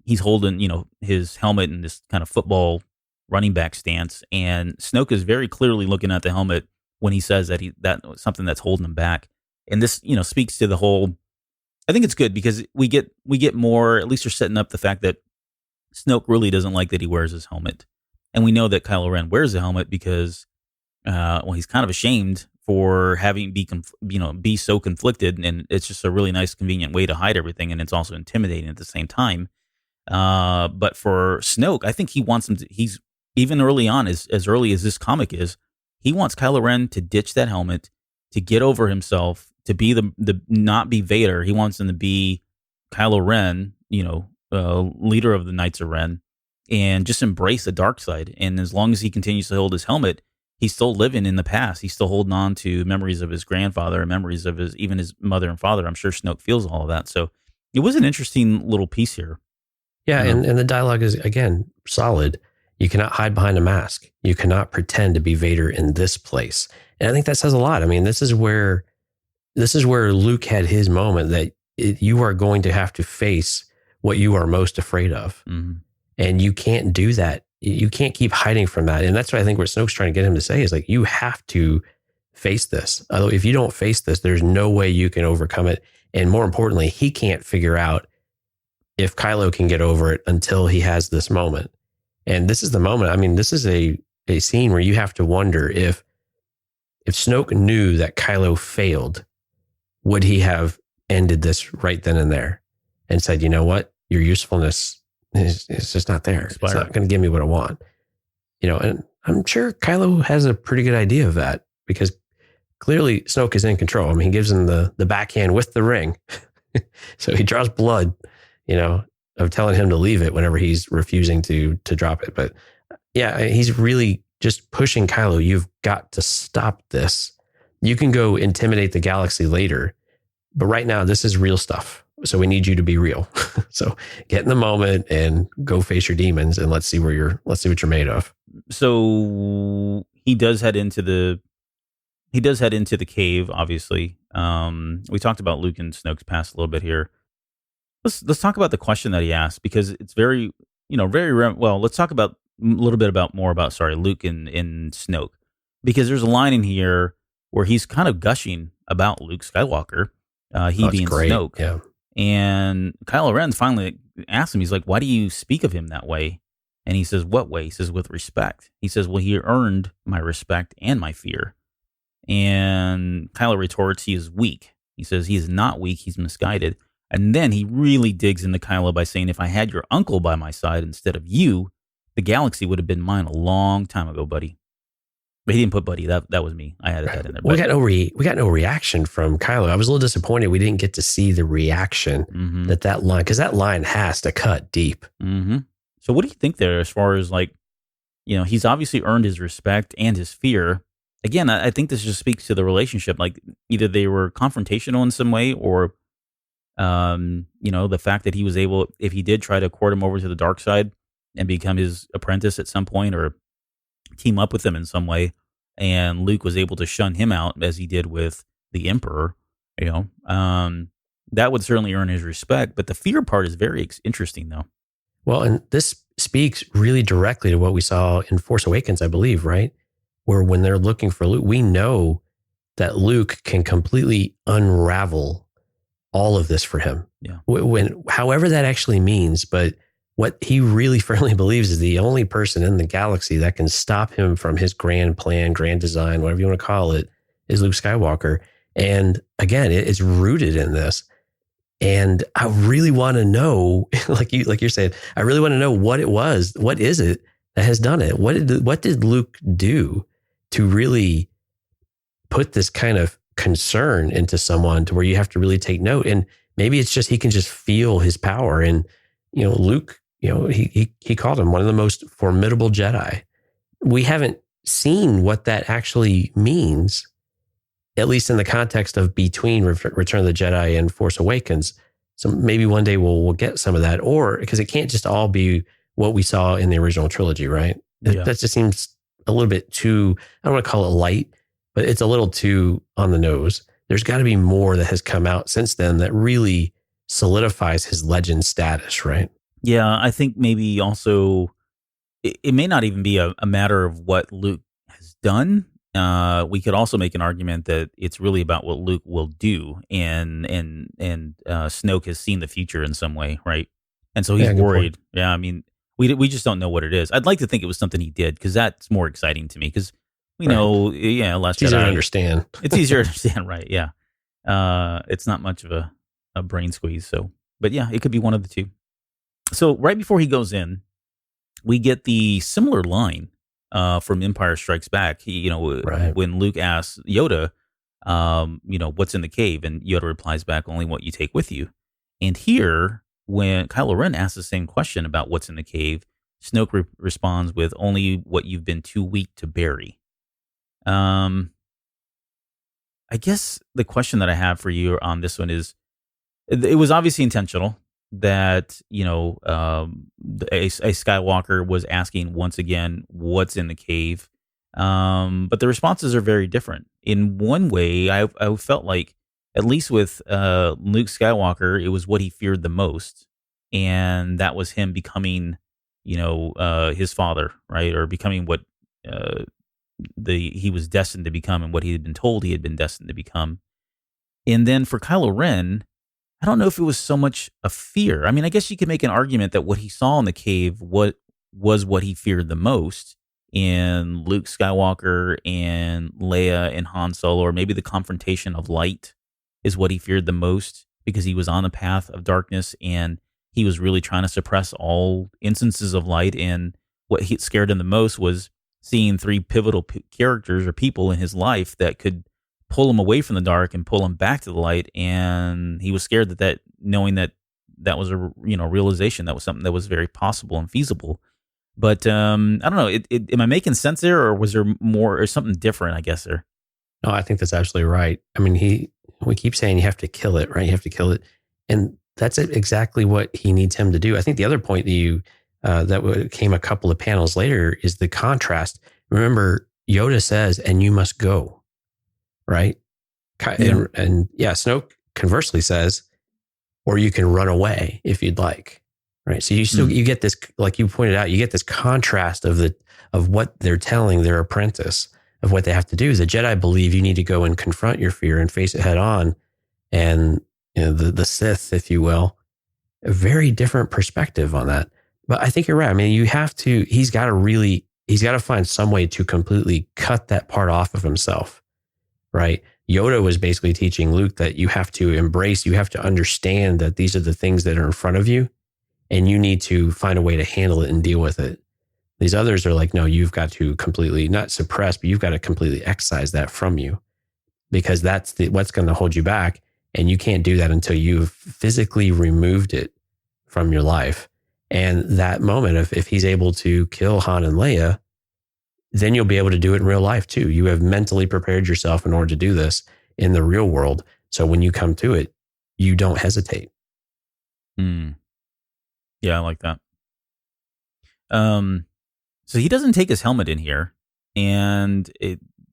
he's holding, his helmet in this kind of football running back stance. And Snoke is very clearly looking at the helmet when he says that that's something that's holding him back. And this, speaks to the whole, I think it's good because we get more, at least they're setting up the fact that Snoke really doesn't like that he wears his helmet. And we know that Kylo Ren wears a helmet because, he's kind of ashamed for having be so conflicted, and it's just a really nice, convenient way to hide everything, and it's also intimidating at the same time. But for Snoke, I think he wants him to. He's even early on, as early as this comic is, he wants Kylo Ren to ditch that helmet, to get over himself, to be the not be Vader. He wants him to be Kylo Ren, leader of the Knights of Ren, and just embrace the dark side. And as long as he continues to hold his helmet, he's still living in the past. He's still holding on to memories of his grandfather and memories of his mother and father. I'm sure Snoke feels all of that. So it was an interesting little piece here. Yeah, and the dialogue is, again, solid. You cannot hide behind a mask. You cannot pretend to be Vader in this place. And I think that says a lot. I mean, this is where Luke had his moment that you are going to have to face what you are most afraid of. Mm-hmm. And you can't do that. You can't keep hiding from that. And that's what I think what Snoke's trying to get him to say is like, you have to face this. Although if you don't face this, there's no way you can overcome it. And more importantly, he can't figure out if Kylo can get over it until he has this moment. And this is the moment. I mean, this is a scene where you have to wonder if Snoke knew that Kylo failed, would he have ended this right then and there and said, you know what, your usefulness is just not there. It's not going to give me what I want. And I'm sure Kylo has a pretty good idea of that because clearly Snoke is in control. I mean, he gives him the backhand with the ring. So he draws blood, of telling him to leave it whenever he's refusing to drop it. But yeah, he's really just pushing Kylo. You've got to stop this. You can go intimidate the galaxy later, but right now this is real stuff. So we need you to be real. So get in the moment and go face your demons, and let's see what you're made of. So he does head into the cave. Obviously, we talked about Luke and Snoke's past a little bit here. Let's talk about the question that he asked because it's very well. Let's talk about a little bit more about Luke and Snoke, because there's a line in here where he's kind of gushing about Luke Skywalker, being great. Snoke. Yeah. And Kylo Ren finally asks him, he's like, why do you speak of him that way? And he says, what way? He says, with respect. He says, well, he earned my respect and my fear. And Kylo retorts, he is weak. He says, he is not weak, he's misguided. And then he really digs into Kylo by saying, if I had your uncle by my side instead of you, the galaxy would have been mine a long time ago, buddy. But he didn't put buddy. That was me. I added that in there. We got no reaction from Kylo. I was a little disappointed we didn't get to see the reaction that line, because that line has to cut deep. Mm-hmm. So what do you think there as far as he's obviously earned his respect and his fear. Again, I think this just speaks to the relationship. Like either they were confrontational in some way or the fact that he was able, if he did try to court him over to the dark side and become his apprentice at some point or team up with him in some way, and Luke was able to shun him out as he did with the Emperor, that would certainly earn his respect. But the fear part is very interesting, though. Well, and this speaks really directly to what we saw in Force Awakens, I believe, right? Where when they're looking for Luke, we know that Luke can completely unravel all of this for him. Yeah. However that actually means, but what he really firmly believes is the only person in the galaxy that can stop him from his grand plan, grand design, whatever you want to call it, is Luke Skywalker. And again, it's rooted in this. And I really want to know, like you're saying, I really want to know what it was. What is it that has done it? What did Luke do to really put this kind of concern into someone to where you have to really take note? And maybe it's just he can just feel his power. And Luke, he called him one of the most formidable Jedi. We haven't seen what that actually means, at least in the context of between Return of the Jedi and Force Awakens. So maybe one day we'll get some of that, or because it can't just all be what we saw in the original trilogy, right? Yeah. That just seems a little bit too, I don't want to call it light, but it's a little too on the nose. There's got to be more that has come out since then that really solidifies his legend status, right? Yeah, I think maybe also it may not even be a matter of what Luke has done. We could also make an argument that it's really about what Luke will do, and Snoke has seen the future in some way, right? And so he's worried. Yeah, I mean, we just don't know what it is. I'd like to think it was something he did because that's more exciting to me. Because we know, yeah, Last It's Jedi. easier to understand. It's easier to understand, right? Yeah. It's not much of a brain squeeze. So, but yeah, it could be one of the two. So right before he goes in, we get the similar line from Empire Strikes Back. When Luke asks Yoda, what's in the cave, and Yoda replies back, "Only what you take with you." And here, when Kylo Ren asks the same question about what's in the cave, Snoke responds with, "Only what you've been too weak to bury." I guess the question that I have for you on this one is, it was obviously intentional that, a Skywalker was asking once again, what's in the cave? But the responses are very different. In one way, I felt like, at least with Luke Skywalker, it was what he feared the most. And that was him becoming, his father, right? Or becoming what he was destined to become, and what he had been told he had been destined to become. And then for Kylo Ren, I don't know if it was so much a fear. I mean, I guess you could make an argument that what he saw in the cave was what he feared the most in Luke Skywalker and Leia and Han Solo, or maybe the confrontation of light is what he feared the most, because he was on the path of darkness and he was really trying to suppress all instances of light. And what scared him the most was seeing three pivotal characters or people in his life that could pull him away from the dark and pull him back to the light. And he was scared that knowing that was a realization that was something that was very possible and feasible. But I don't know. Am I making sense there, or was there more or something different? I guess there. No, I think that's absolutely right. I mean, we keep saying you have to kill it, right? You have to kill it, and that's exactly what he needs him to do. I think the other point that came a couple of panels later is the contrast. Remember, Yoda says, "And you must go," right? Yeah. And Snoke conversely says, "Or you can run away if you'd like." Right. So you get this, like you pointed out, you get this contrast of what they're telling their apprentice of what they have to do. The Jedi believe you need to go and confront your fear and face it head on. And the Sith, if you will, a very different perspective on that. But I think you're right. I mean, he's got to find some way to completely cut that part off of himself. Right. Yoda was basically teaching Luke that you have to understand that these are the things that are in front of you, and you need to find a way to handle it and deal with it. These others are like, no, you've got to completely not suppress, but you've got to completely excise that from you, because that's what's going to hold you back. And you can't do that until you've physically removed it from your life. And that moment, if he's able to kill Han and Leia, then you'll be able to do it in real life too. You have mentally prepared yourself in order to do this in the real world. So when you come to it, you don't hesitate. Yeah, I like that. So he doesn't take his helmet in here, and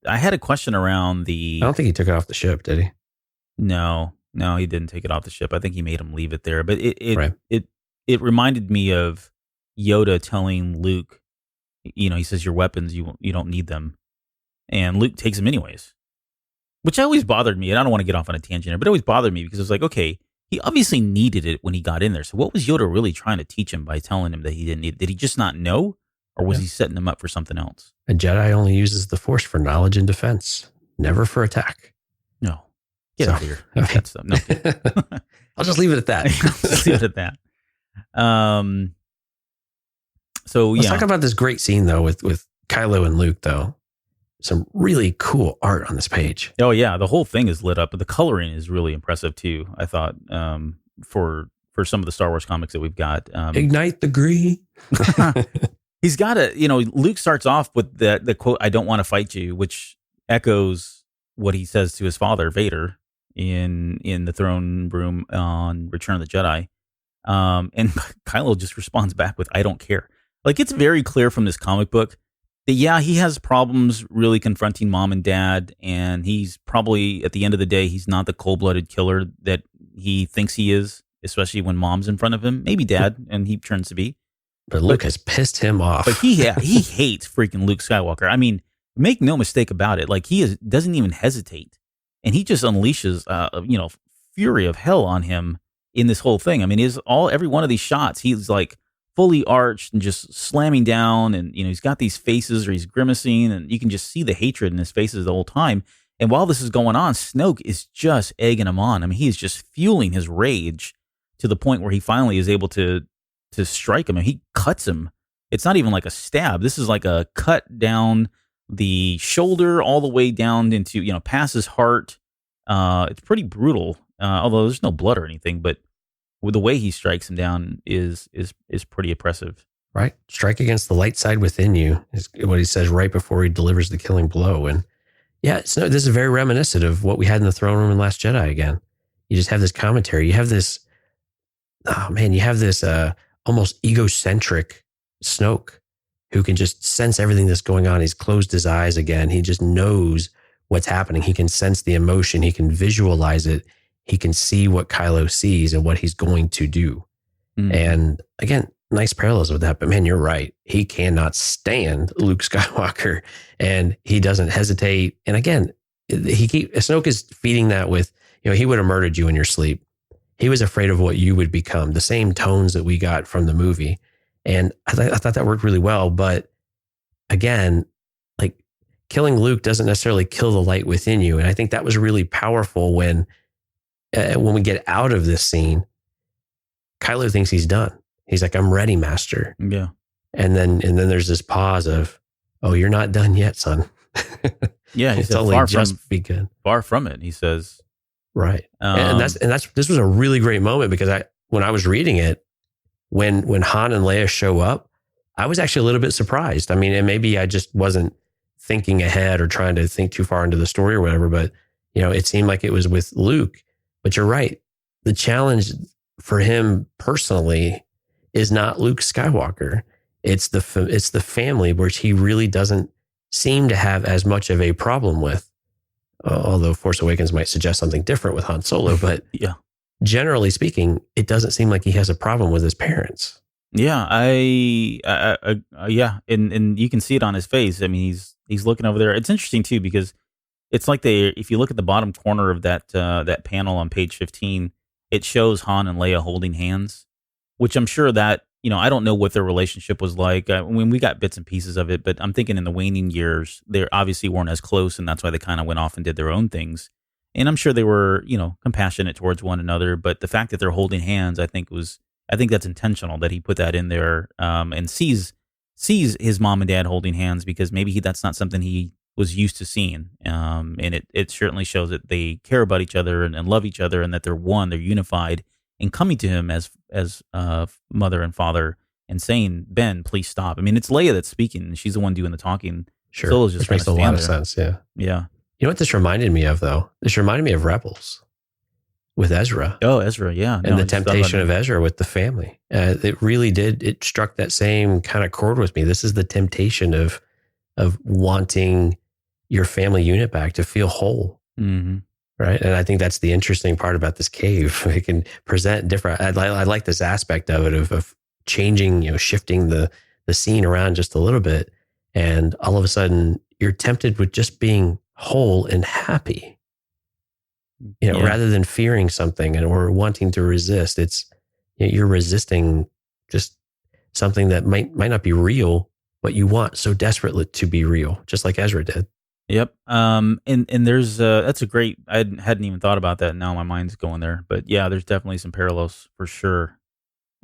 I had a question around the. I don't think he took it off the ship, did he? No, he didn't take it off the ship. I think he made him leave it there. But it reminded me of Yoda telling Luke, he says, "Your weapons, you don't need them," and Luke takes them anyways, which always bothered me. And I don't want to get off on a tangent here, but it always bothered me because it was like, okay, he obviously needed it when he got in there. So what was Yoda really trying to teach him by telling him that he didn't need it? Did he just not know, or was he setting him up for something else? A Jedi only uses the Force for knowledge and defense, never for attack. No. Get out of here. That stuff. No. I'll just leave it at that. Just leave it at that. Let's talk about this great scene, though, with Kylo and Luke, though. Some really cool art on this page. Oh, yeah. The whole thing is lit up, but the coloring is really impressive, too, I thought, for some of the Star Wars comics that we've got. Ignite the green. He's got Luke starts off with the quote, "I don't want to fight you," which echoes what he says to his father, Vader, in the throne room on Return of the Jedi. And Kylo just responds back with, "I don't care." Like, it's very clear from this comic book that, yeah, he has problems really confronting mom and dad, and he's probably, at the end of the day, he's not the cold-blooded killer that he thinks he is, especially when mom's in front of him, maybe dad, and he turns to be. But Luke has pissed him off. But he hates freaking Luke Skywalker. I mean, make no mistake about it. Like, doesn't even hesitate, and he just unleashes, fury of hell on him in this whole thing. I mean, every one of these shots, he's like fully arched and just slamming down. And, he's got these faces, or he's grimacing, and you can just see the hatred in his faces the whole time. And while this is going on, Snoke is just egging him on. I mean, he is just fueling his rage to the point where he finally is able to strike him, and he cuts him. It's not even like a stab. This is like a cut down the shoulder all the way down into, past his heart. It's pretty brutal, although there's no blood or anything, but with the way he strikes him down is pretty oppressive. Right. Strike against the light side within you is what he says right before he delivers the killing blow. And yeah, this is very reminiscent of what we had in the throne room in Last Jedi again. You just have this commentary. You have this, almost egocentric Snoke who can just sense everything that's going on. He's closed his eyes again. He just knows what's happening. He can sense the emotion. He can visualize it. He can see what Kylo sees and what he's going to do. And again, nice parallels with that. But man, you're right. He cannot stand Luke Skywalker, and he doesn't hesitate. And again, Snoke is feeding that with, he would have murdered you in your sleep. He was afraid of what you would become. The same tones that we got from the movie. And I thought that worked really well. But again, like, killing Luke doesn't necessarily kill the light within you. And I think that was really powerful when we get out of this scene. Kylo thinks he's done. He's like, I'm ready, master. Yeah. And then there's this pause of, oh, you're not done yet, son. Yeah. He it's said, only just begun. Far from it, he says. Right. And this was a really great moment, because when I was reading it, when Han and Leia show up, I was actually a little bit surprised. I mean, and maybe I just wasn't thinking ahead or trying to think too far into the story or whatever, but it seemed like it was with Luke. But you're right. The challenge for him personally is not Luke Skywalker. It's the family, which he really doesn't seem to have as much of a problem with. Although Force Awakens might suggest something different with Han Solo, but yeah, generally speaking, it doesn't seem like he has a problem with his parents. Yeah, yeah, and you can see it on his face. I mean, he's looking over there. It's interesting too, because it's like if you look at the bottom corner of that panel on page 15, it shows Han and Leia holding hands, which I'm sure that, I don't know what their relationship was like. When we got bits and pieces of it, but I'm thinking in the waning years, they obviously weren't as close, and that's why they kind of went off and did their own things. And I'm sure they were, compassionate towards one another. But the fact that they're holding hands, I think that's intentional, that he put that in there, and sees his mom and dad holding hands, because maybe that's not something he was used to seeing. And it certainly shows that they care about each other and love each other, and that they're one, they're unified, and coming to him as mother and father and saying, Ben, please stop. I mean, it's Leia that's speaking, and she's the one doing the talking. Sure. Solo's just which makes a lot of sense. Yeah. Yeah. You know what this reminded me of, though? This reminded me of Rebels with Ezra. Oh, Ezra, yeah. And the temptation of Ezra with the family. It really did. It struck that same kind of chord with me. This is the temptation of wanting your family unit back to feel whole. Mm-hmm. Right. And I think that's the interesting part about this cave. It can present different. I like this aspect of it, of changing, shifting the scene around just a little bit. And all of a sudden you're tempted with just being whole and happy, rather than fearing something or wanting to resist. It's, you're resisting just something that might not be real, but you want so desperately to be real, just like Ezra did. Yep. And there's that's a great. I hadn't even thought about that. Now my mind's going there. But yeah, there's definitely some parallels for sure.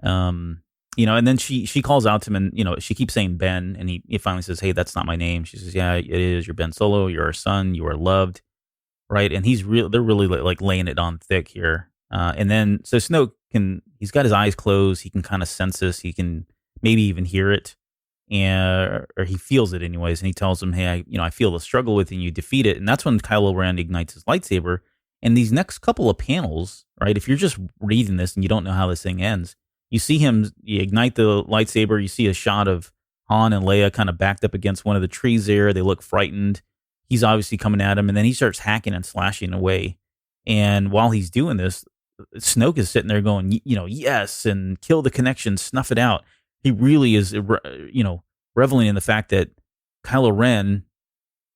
And then she calls out to him, and she keeps saying Ben, and he finally says, "Hey, that's not my name." She says, "Yeah, it is. You're Ben Solo. You're our son. You are loved." Right. And they're really like laying it on thick here. And then so Snoke he's got his eyes closed. He can kind of sense this. He can maybe even hear it. Or he feels it anyways, and he tells him, "Hey, I feel the struggle within you. Defeat it." And that's when Kylo Ren ignites his lightsaber. And these next couple of panels, right? If you're just reading this and you don't know how this thing ends, you see him ignite the lightsaber. You see a shot of Han and Leia kind of backed up against one of the trees there. They look frightened. He's obviously coming at him, and then he starts hacking and slashing away. And while he's doing this, Snoke is sitting there going, yes, and kill the connection, snuff it out. He really is, reveling in the fact that Kylo Ren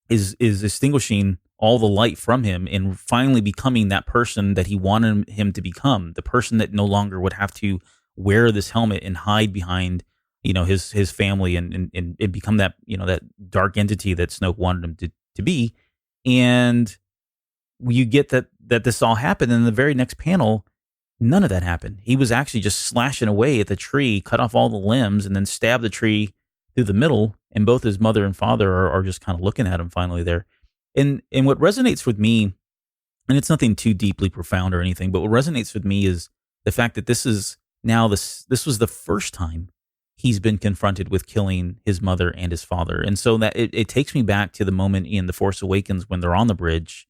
is extinguishing all the light from him and finally becoming that person that he wanted him to become, the person that no longer would have to wear this helmet and hide behind, his family and become that, that dark entity that Snoke wanted him to be. And you get that this all happened. And in the very next panel, none of that happened. He was actually just slashing away at the tree, cut off all the limbs, and then stabbed the tree through the middle. And both his mother and father are just kind of looking at him finally there. And what resonates with me, and it's nothing too deeply profound or anything, but what resonates with me is the fact that this was the first time he's been confronted with killing his mother and his father. And so that it takes me back to the moment in The Force Awakens when they're on the bridge.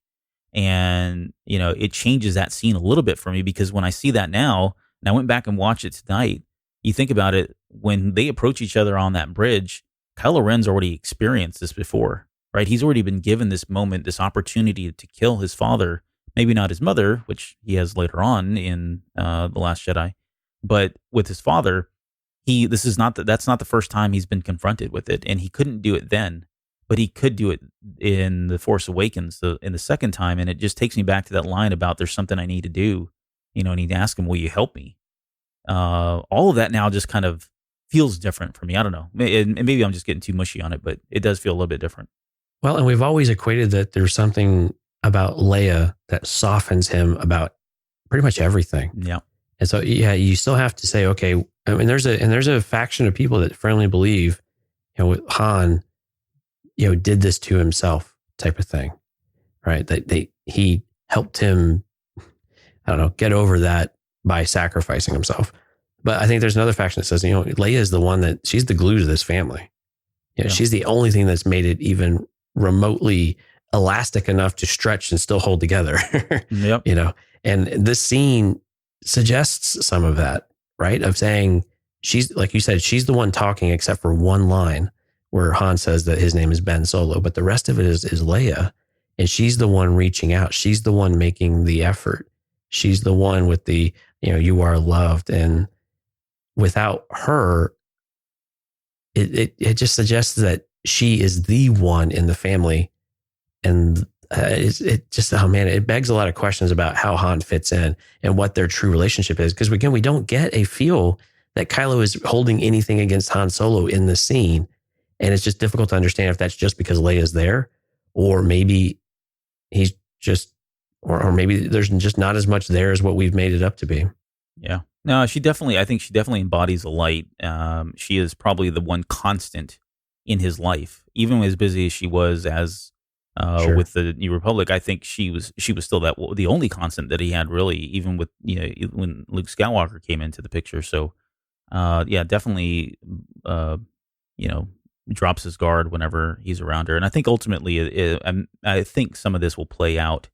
And, it changes that scene a little bit for me, because when I see that now, and I went back and watched it tonight, you think about it, when they approach each other on that bridge, Kylo Ren's already experienced this before, right? He's already been given this moment, this opportunity to kill his father, maybe not his mother, which he has later on in The Last Jedi, but with his father, that's not the first time he's been confronted with it, and he couldn't do it then. But he could do it in The Force Awakens in the second time. And it just takes me back to that line about there's something I need to do, and he'd ask him, will you help me? All of that now just kind of feels different for me. I don't know. And maybe I'm just getting too mushy on it, but it does feel a little bit different. Well, and we've always equated that there's something about Leia that softens him about pretty much everything. Yeah. And so, you still have to say, okay, I mean, there's a faction of people that firmly believe, Han, did this to himself type of thing, right? That he helped him, I don't know, get over that by sacrificing himself. But I think there's another faction that says, Leia is the one she's the glue to this family. She's the only thing that's made it even remotely elastic enough to stretch and still hold together. Yep. And this scene suggests some of that, right? Of saying she's, like you said, she's the one talking except for one line where Han says that his name is Ben Solo, but the rest of it is Leia. And she's the one reaching out. She's the one making the effort. She's the one with the, you are loved. And without her, it just suggests that she is the one in the family. And it just, oh man, it begs a lot of questions about how Han fits in and what their true relationship is. Because again, we don't get a feel that Kylo is holding anything against Han Solo in the scene. And it's just difficult to understand if that's just because Leia's there, or maybe he's just, or maybe there's just not as much there as what we've made it up to be. Yeah. No, I think she definitely embodies the light. She is probably the one constant in his life, even as busy as she was as Sure. with the New Republic. I think she was still the only constant that he had, really, even with when Luke Skywalker came into the picture. So definitely drops his guard whenever he's around her. And I think ultimately, I think some of this will play out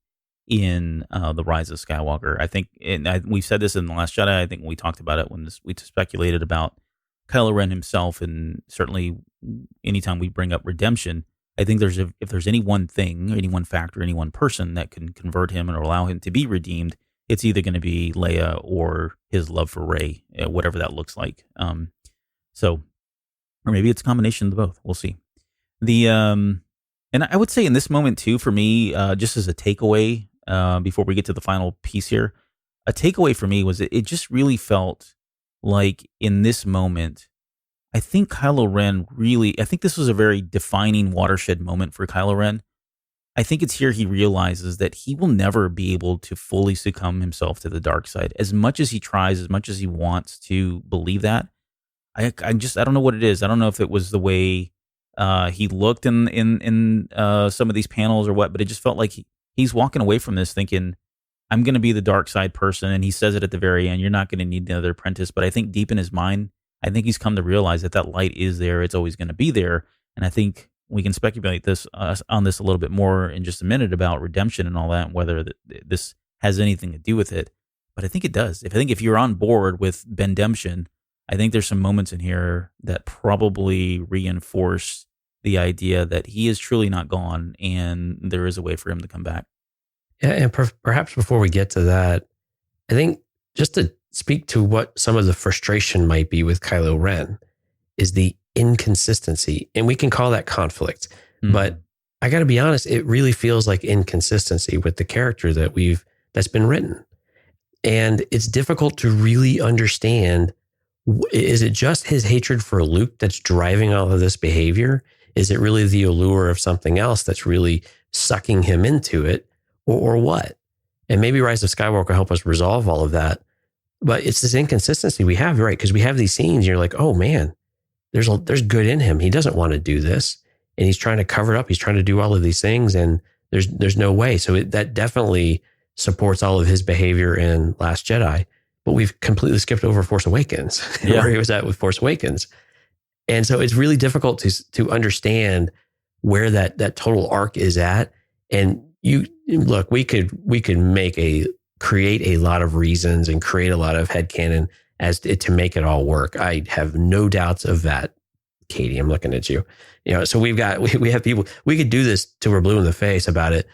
in The Rise of Skywalker. I think, and we've said this in The Last Jedi, I think we talked about it when we speculated about Kylo Ren himself, and certainly anytime we bring up redemption, I think if there's any one thing, any one factor, any one person that can convert him or allow him to be redeemed, it's either going to be Leia or his love for Rey, whatever that looks like. Or maybe it's a combination of both. We'll see. And I would say in this moment too, for me, just as a takeaway, before we get to the final piece here, a takeaway for me was it just really felt like in this moment, I think this was a very defining watershed moment for Kylo Ren. I think it's here he realizes that he will never be able to fully succumb himself to the dark side. As much as he tries, as much as he wants to believe that, I don't know what it is. I don't know if it was the way he looked in some of these panels or what, but it just felt like he's walking away from this thinking, I'm going to be the dark side person. And he says it at the very end, you're not going to need another apprentice. But I think deep in his mind, I think he's come to realize that light is there. It's always going to be there. And I think we can speculate on this a little bit more in just a minute about redemption and all that, and whether this has anything to do with it. But I think it does. If you're on board with Bendemption, I think there's some moments in here that probably reinforce the idea that he is truly not gone and there is a way for him to come back. Yeah, and perhaps before we get to that, I think just to speak to what some of the frustration might be with Kylo Ren is the inconsistency. And we can call that conflict. Mm-hmm. But I got to be honest, it really feels like inconsistency with the character that's been written. And it's difficult to really understand Is it just his hatred for Luke that's driving all of this behavior? Is it really the allure of something else that's really sucking him into it, or what? And maybe Rise of Skywalker will help us resolve all of that. But it's this inconsistency we have, right? Because we have these scenes, and you're like, oh man, there's good in him. He doesn't want to do this, and he's trying to cover it up. He's trying to do all of these things, and there's no way. So that definitely supports all of his behavior in Last Jedi. But we've completely skipped over Force Awakens, where he was at with Force Awakens. And so it's really difficult to understand where that total arc is at. And you look, we could create a lot of reasons and create a lot of headcanon to make it all work. I have no doubts of that. Katie, I'm looking at you. So we have people, we could do this till we're blue in the face about it.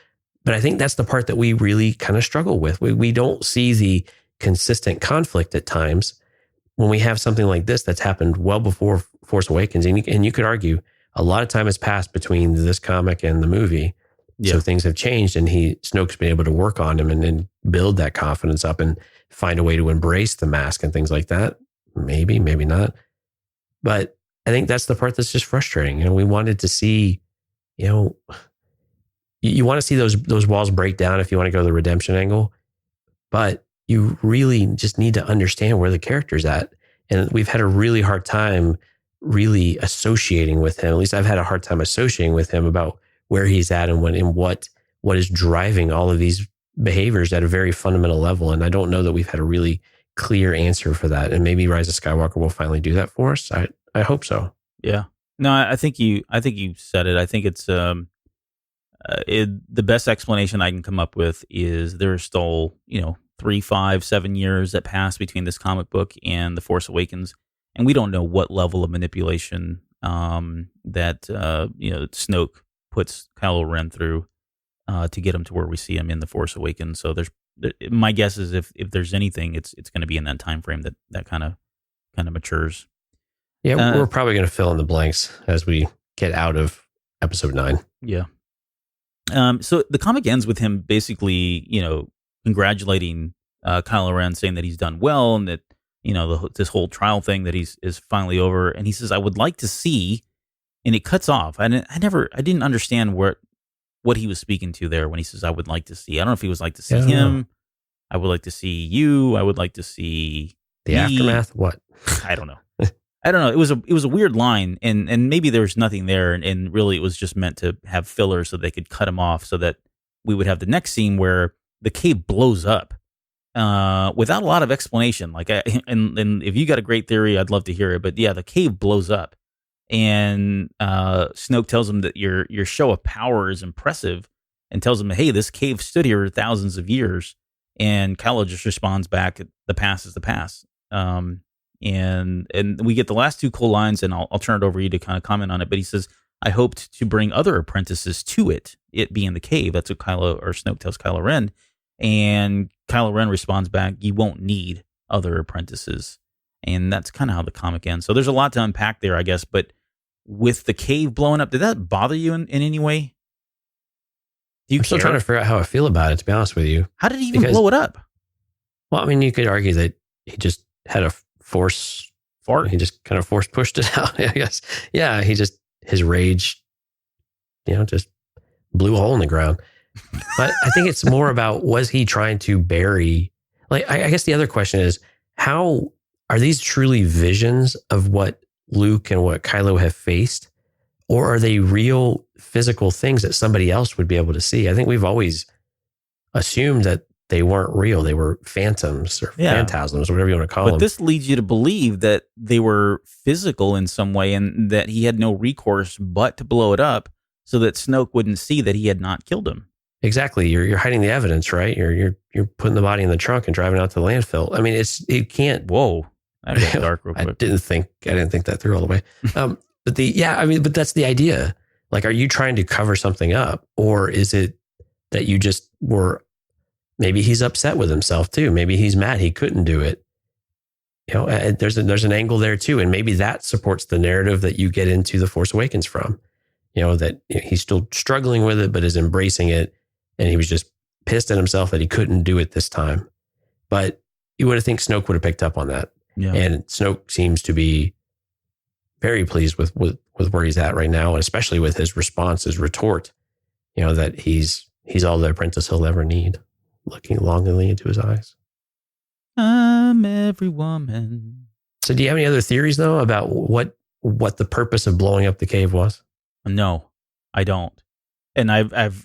But I think that's the part that we really kind of struggle with. We don't see the consistent conflict at times when we have something like this that's happened well before Force Awakens. And you could argue a lot of time has passed between this comic and the movie. Yeah. So things have changed, and Snoke's been able to work on him and build that confidence up and find a way to embrace the mask and things like that. Maybe not. But I think that's the part that's just frustrating. We wanted to see, you want to see those walls break down if you want to go the redemption angle, but you really just need to understand where the character's at. And we've had a really hard time really associating with him. At least I've had a hard time associating with him about where he's at and what is driving all of these behaviors at a very fundamental level. And I don't know that we've had a really clear answer for that. And maybe Rise of Skywalker will finally do that for us. I hope so. Yeah. No, I think you said it. I think it's the best explanation I can come up with is there's still 3, 5, 7 years that pass between this comic book and The Force Awakens, and we don't know what level of manipulation that Snoke puts Kylo Ren through to get him to where we see him in The Force Awakens. So my guess is if there's anything, it's going to be in that time frame that kind of matures. Yeah, we're probably going to fill in the blanks as we get out of Episode 9. Yeah. So the comic ends with him basically, congratulating Kylo Ren, saying that he's done well and that this whole trial thing that is finally over. And he says, "I would like to see," and it cuts off. I didn't understand what he was speaking to there when he says, "I would like to see." I don't know if he was like to see him. I would like to see you. I would like to see the aftermath. What? I don't know. I don't know. It was a weird line, and maybe there was nothing there, and really it was just meant to have filler so they could cut him off, so that we would have the next scene where the cave blows up without a lot of explanation. And if you got a great theory, I'd love to hear it. But yeah, the cave blows up, and Snoke tells him that your show of power is impressive, and tells him, "Hey, this cave stood here thousands of years." And Kylo just responds back, "The past is the past." And we get the last two cool lines, and I'll turn it over to you to kind of comment on it. But he says, "I hoped to bring other apprentices to it being the cave." That's what Snoke tells Kylo Ren. And Kylo Ren responds back, "You won't need other apprentices." And that's kind of how the comic ends. So there's a lot to unpack there, I guess. But with the cave blowing up, did that bother you in any way? I'm still trying to figure out how I feel about it, to be honest with you. How did he even blow it up? Well, I mean, you could argue that he just had a force fart. He just kind of force pushed it out, I guess. Yeah, his rage, just blew a hole in the ground. But I think it's more about, was he trying to bury, I guess the other question is, how are these truly visions of what Luke and what Kylo have faced? Or are they real physical things that somebody else would be able to see? I think we've always assumed that they weren't real. They were phantoms or phantasms, or whatever you want to call them. But this leads you to believe that they were physical in some way, and that he had no recourse but to blow it up so that Snoke wouldn't see that he had not killed him. Exactly. You're hiding the evidence, right? You're putting the body in the trunk and driving out to the landfill. I mean, it can't. Whoa, that got dark real quick. I didn't think that through all the way. But that's the idea. Are you trying to cover something up, or is it that you just were? Maybe he's upset with himself too. Maybe he's mad he couldn't do it. There's an angle there too, and maybe that supports the narrative that you get into The Force Awakens from. That he's still struggling with it, but is embracing it, and he was just pissed at himself that he couldn't do it this time. But you would have think Snoke would have picked up on that. Yeah. And Snoke seems to be very pleased with where he's at right now, and especially with his response, his retort, that he's all the apprentice he'll ever need, looking longingly into his eyes. I'm every woman. So do you have any other theories, though, about what the purpose of blowing up the cave was? No, I don't. And I've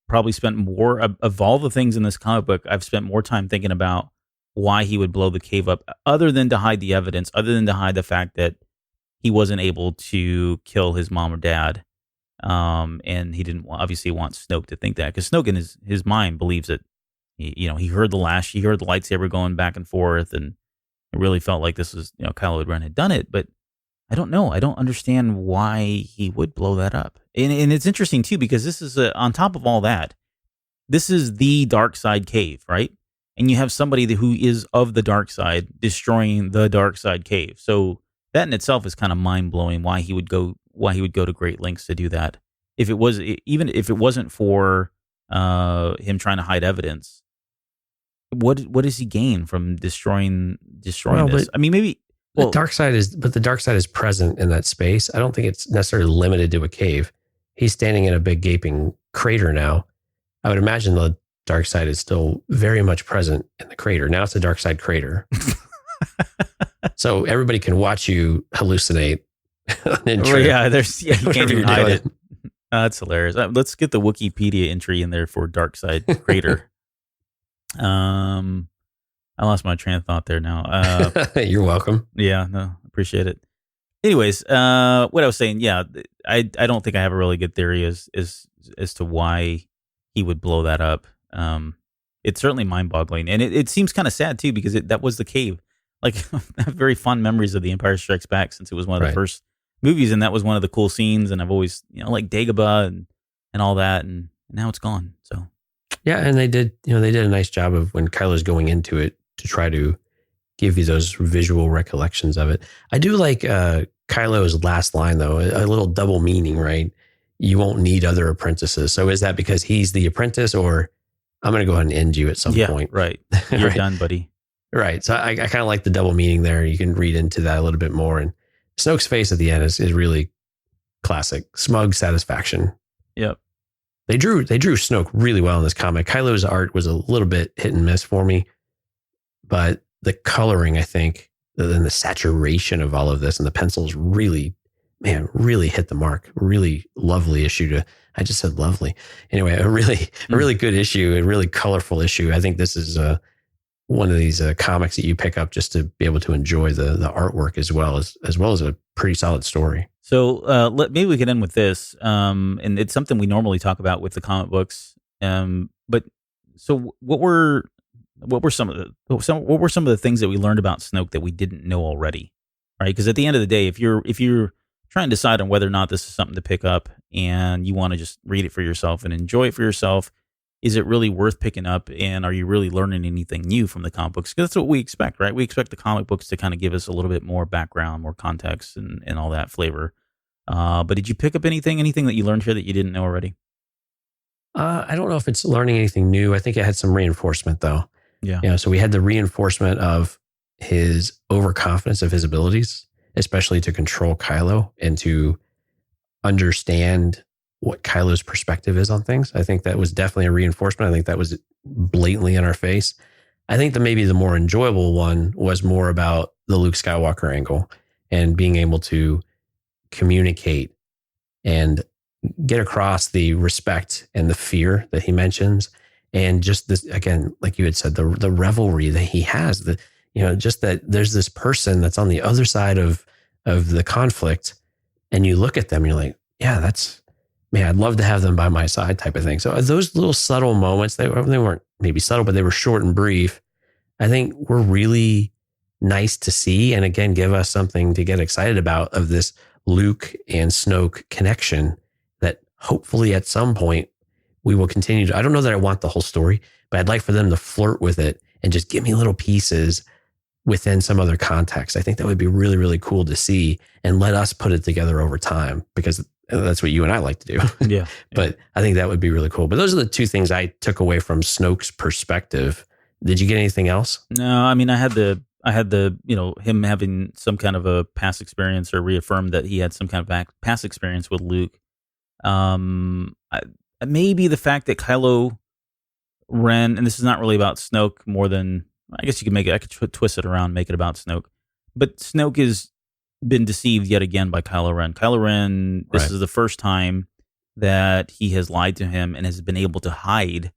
probably spent more of all the things in this comic book. I've spent more time thinking about why he would blow the cave up, other than to hide the evidence, other than to hide the fact that he wasn't able to kill his mom or dad. And he didn't obviously want Snoke to think that, because Snoke in his mind believes that he heard the lightsaber going back and forth, and it really felt like this was, Kylo Ren had done it. But I don't know. I don't understand why he would blow that up. And it's interesting too, because this is on top of all that, this is the dark side cave, right? And you have somebody who is of the dark side destroying the dark side cave. So that in itself is kind of mind blowing. Why he would go to great lengths to do that. Even if it wasn't for him trying to hide evidence, what does he gain from destroying this? I mean, maybe the dark side is present in that space. I don't think it's necessarily limited to a cave. He's standing in a big gaping crater now. I would imagine the dark side is still very much present in the crater. Now it's a dark side crater. So everybody can watch you hallucinate. You can't even hide it. That's hilarious. Let's get the Wikipedia entry in there for dark side crater. I lost my train of thought there now. You're welcome. Yeah, no, appreciate it. Anyways, what I was saying, I don't think I have a really good theory as to why he would blow that up. It's certainly mind-boggling, and it seems kind of sad too, because that was the cave. Like, I have very fond memories of The Empire Strikes Back, since it was one of the first movies, and that was one of the cool scenes. And I've always, like Dagobah and all that, and now it's gone. So yeah, and they did a nice job of, when Kylo's going into it, to try to give you those visual recollections of it. I do like Kylo's last line, though, a little double meaning, right? You won't need other apprentices. So is that because he's the apprentice, or I'm going to go ahead and end you at some point? Right. You're done, buddy. Right. So I kind of like the double meaning there. You can read into that a little bit more. And Snoke's face at the end is really classic. Smug satisfaction. Yep. They drew Snoke really well in this comic. Kylo's art was a little bit hit and miss for me, but the coloring, I think, and the saturation of all of this, and the pencils really hit the mark. Really lovely issue I just said lovely. Anyway, a really good issue, a really colorful issue. I think this is one of these comics that you pick up just to be able to enjoy the artwork as well as a pretty solid story. So maybe we could end with this, and it's something we normally talk about with the comic books. But so what were some of the things that we learned about Snoke that we didn't know already, right? Because at the end of the day, if you're trying to decide on whether or not this is something to pick up, and you want to just read it for yourself and enjoy it for yourself, is it really worth picking up? And are you really learning anything new from the comic books? Because that's what we expect, right? We expect the comic books to kind of give us a little bit more background, more context, and all that flavor. But did you pick up anything that you learned here that you didn't know already? I don't know if it's learning anything new. I think it had some reinforcement, though. Yeah. So we had the reinforcement of his overconfidence of his abilities, especially to control Kylo and to understand what Kylo's perspective is on things. I think that was definitely a reinforcement. I think that was blatantly in our face. I think that maybe the more enjoyable one was more about the Luke Skywalker angle and being able to communicate and get across the respect and the fear that he mentions. And just this, again, like you had said, the revelry that he has, just that there's this person that's on the other side of the conflict, and you look at them and you're like, yeah, man, I'd love to have them by my side type of thing. So those little subtle moments, they weren't maybe subtle, but they were short and brief, I think were really nice to see. And again, give us something to get excited about, of this Luke and Snoke connection that hopefully at some point we will continue to. I don't know that I want the whole story, but I'd like for them to flirt with it and just give me little pieces within some other context. I think that would be really, really cool to see, and let us put it together over time, because that's what you and I like to do. Yeah. But I think that would be really cool. But those are the two things I took away from Snoke's perspective. Did you get anything else? No, I mean, I had the I had him having some kind of a past experience, or reaffirmed that he had some kind of past experience with Luke. Maybe the fact that Kylo Ren, and this is not really about Snoke more than, I guess you could I could twist it around, make it about Snoke. But Snoke has been deceived yet again by Kylo Ren. Kylo Ren, this is the first time that he has lied to him and has been able to hide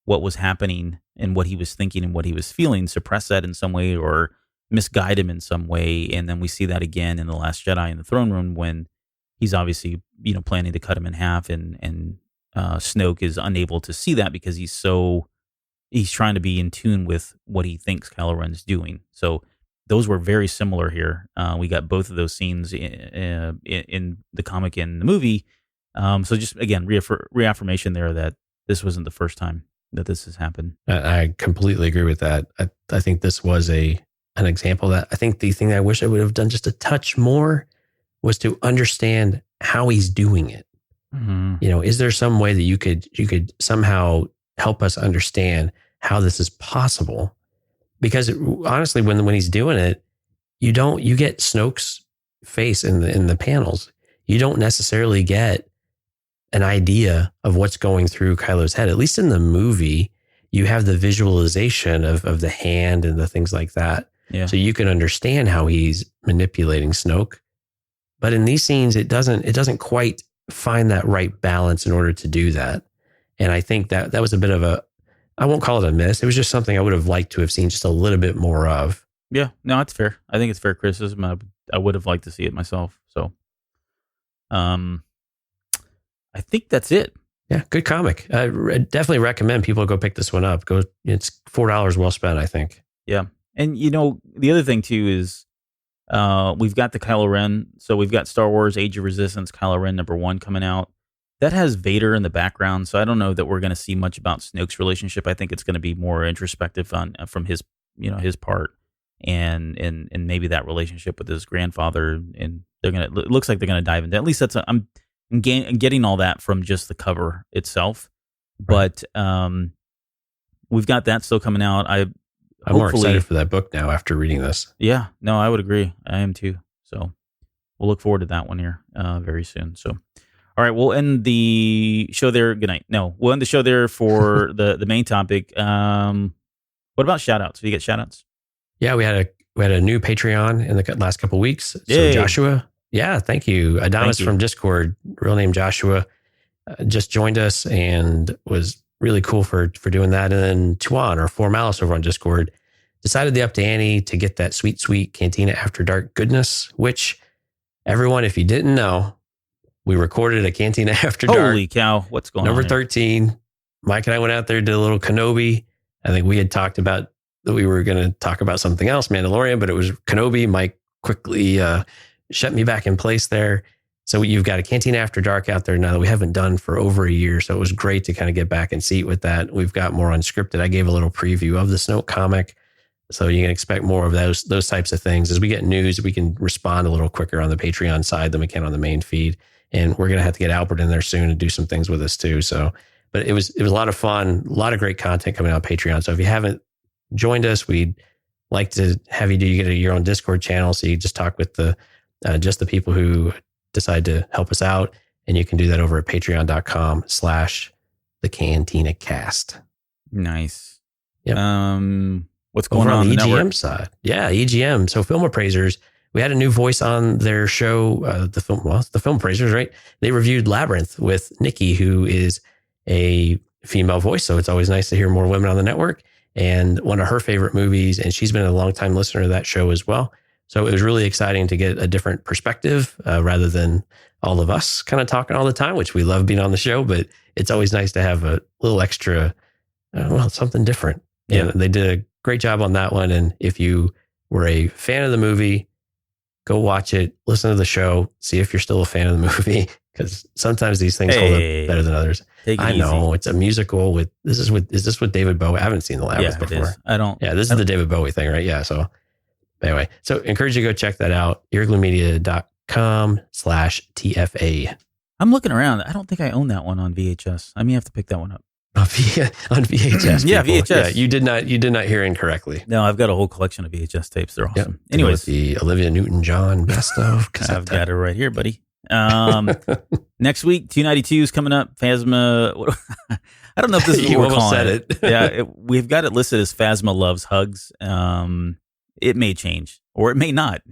what was happening and what he was thinking and what he was feeling, suppress that in some way or misguide him in some way. And then we see that again in The Last Jedi in the throne room when he's obviously, planning to cut him in half, and Snoke is unable to see that because he's trying to be in tune with what he thinks Kylo Ren is doing. So those were very similar here. We got both of those scenes in the comic and the movie. So just, again, reaffirmation there that this wasn't the first time that this has happened. I completely agree with that. I think this was an example that I think the thing that I wish I would have done just a touch more was to understand how he's doing it. Mm-hmm. Is there some way that you could somehow help us understand how this is possible? Because honestly, when he's doing it, you get Snoke's face in the panels. You don't necessarily get an idea of what's going through Kylo's head. At least in the movie, you have the visualization of the hand and the things like that. Yeah. So you can understand how he's manipulating Snoke. But in these scenes, it doesn't quite find that right balance in order to do that. And I think that was a bit of I won't call it a miss. It was just something I would have liked to have seen just a little bit more of. Yeah, no, that's fair. I think it's fair criticism. I would have liked to see it myself. So, I think that's it. Yeah, good comic. I definitely recommend people go pick this one up. It's $4 well spent, I think. Yeah. And, the other thing, too, is we've got the Kylo Ren. So we've got Star Wars Age of Resistance, Kylo Ren #1 coming out. That has Vader in the background. So I don't know that we're going to see much about Snoke's relationship. I think it's going to be more introspective from his, his part and maybe that relationship with his grandfather. And it looks like they're going to dive into, at least I'm getting all that from just the cover itself. But we've got that still coming out. I'm more excited for that book now after reading this. Yeah, no, I would agree. I am too. So we'll look forward to that one here very soon. So, all right, we'll end the show there. Good night. No, we'll end the show there for the main topic. What about shout outs? Do you get shout outs? Yeah, we had a new Patreon in the last couple of weeks. So Yay. Joshua, yeah, thank you. Adonis from Discord, real name Joshua, just joined us and was really cool for doing that. And then Tuan, or For Malice over on Discord, decided to up the ante to get that sweet, sweet Cantina After Dark goodness, which everyone, if you didn't know, we recorded a Cantina After Dark. Holy cow, what's going on? Number 13. Mike and I went out there, did a little Kenobi. I think we had talked about that we were going to talk about something else, Mandalorian, but it was Kenobi. Mike quickly shut me back in place there. So you've got a Cantina After Dark out there now that we haven't done for over a year. So it was great to kind of get back in seat with that. We've got more unscripted. I gave a little preview of the Snoke comic. So you can expect more of those types of things. As we get news, we can respond a little quicker on the Patreon side than we can on the main feed. And we're going to have to get Albert in there soon and do some things with us too. So, but it was a lot of fun, a lot of great content coming out on Patreon. So if you haven't joined us, we'd like to have you get your own Discord channel. So you just talk with just the people who decide to help us out. And you can do that over at patreon.com/thecantinacast. Nice. Yep. What's going on the the EGM network? side? Yeah, EGM. So Film Appraisers, we had a new voice on their show, the Film Appraisers, right? They reviewed Labyrinth with Nikki, who is a female voice. So it's always nice to hear more women on the network, and one of her favorite movies. And she's been a longtime listener to that show as well. So it was really exciting to get a different perspective rather than all of us kind of talking all the time, which we love being on the show, but it's always nice to have a little extra, something different. Yeah. And they did a great job on that one. And if you were a fan of the movie, go watch it, listen to the show, see if you're still a fan of the movie, because sometimes these things hold up better than others. I know it's a musical is this with David Bowie? I haven't seen The Labyrinth before. It is. Yeah, this is the David Bowie thing, right? Yeah. So anyway, so encourage you to go check that out. earglumedia.com/TFA. I'm looking around. I don't think I own that one on VHS. I may have to pick that one up. On VHS. Yeah, people. VHS. Yeah, you did not hear incorrectly. No, I've got a whole collection of VHS tapes. They're awesome. Yep. Anyways, the Olivia Newton-John best of. I've got it right here, buddy. Next week, 292 is coming up. Phasma. I don't know if this is what You we're almost calling said it. it. We've got it listed as Phasma Loves Hugs. It may change or it may not.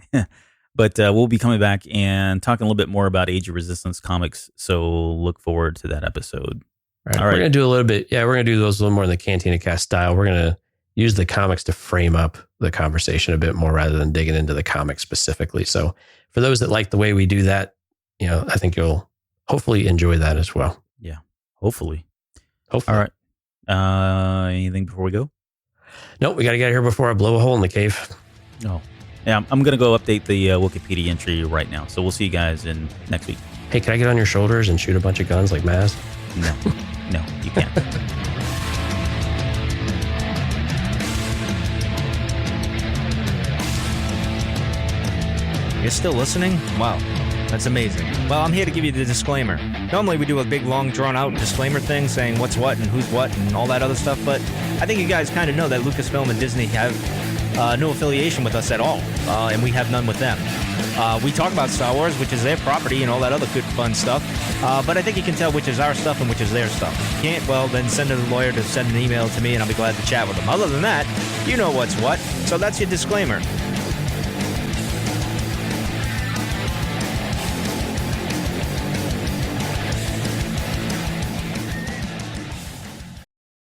But we'll be coming back and talking a little bit more about Age of Resistance comics. So look forward to that episode. All right. We're going to do a little bit. Yeah, we're going to do those a little more in the Cantina Cast style. We're going to use the comics to frame up the conversation a bit more rather than digging into the comics specifically. So for those that like the way we do that, I think you'll hopefully enjoy that as well. Yeah, hopefully. All right. Anything before we go? Nope, we got to get out of here before I blow a hole in the cave. No. Yeah, I'm going to go update the Wikipedia entry right now. So we'll see you guys in next week. Hey, can I get on your shoulders and shoot a bunch of guns like Maz? No, you can't. You're still listening? Wow, that's amazing. Well, I'm here to give you the disclaimer. Normally we do a big, long, drawn-out disclaimer thing saying what's what and who's what and all that other stuff, but I think you guys kind of know that Lucasfilm and Disney have no affiliation with us at all, and we have none with them. We talk about Star Wars, which is their property and all that other good, fun stuff, but I think you can tell which is our stuff and which is their stuff. If you can't, well, then send a lawyer to send an email to me, and I'll be glad to chat with them. Other than that, you know what's what, so that's your disclaimer.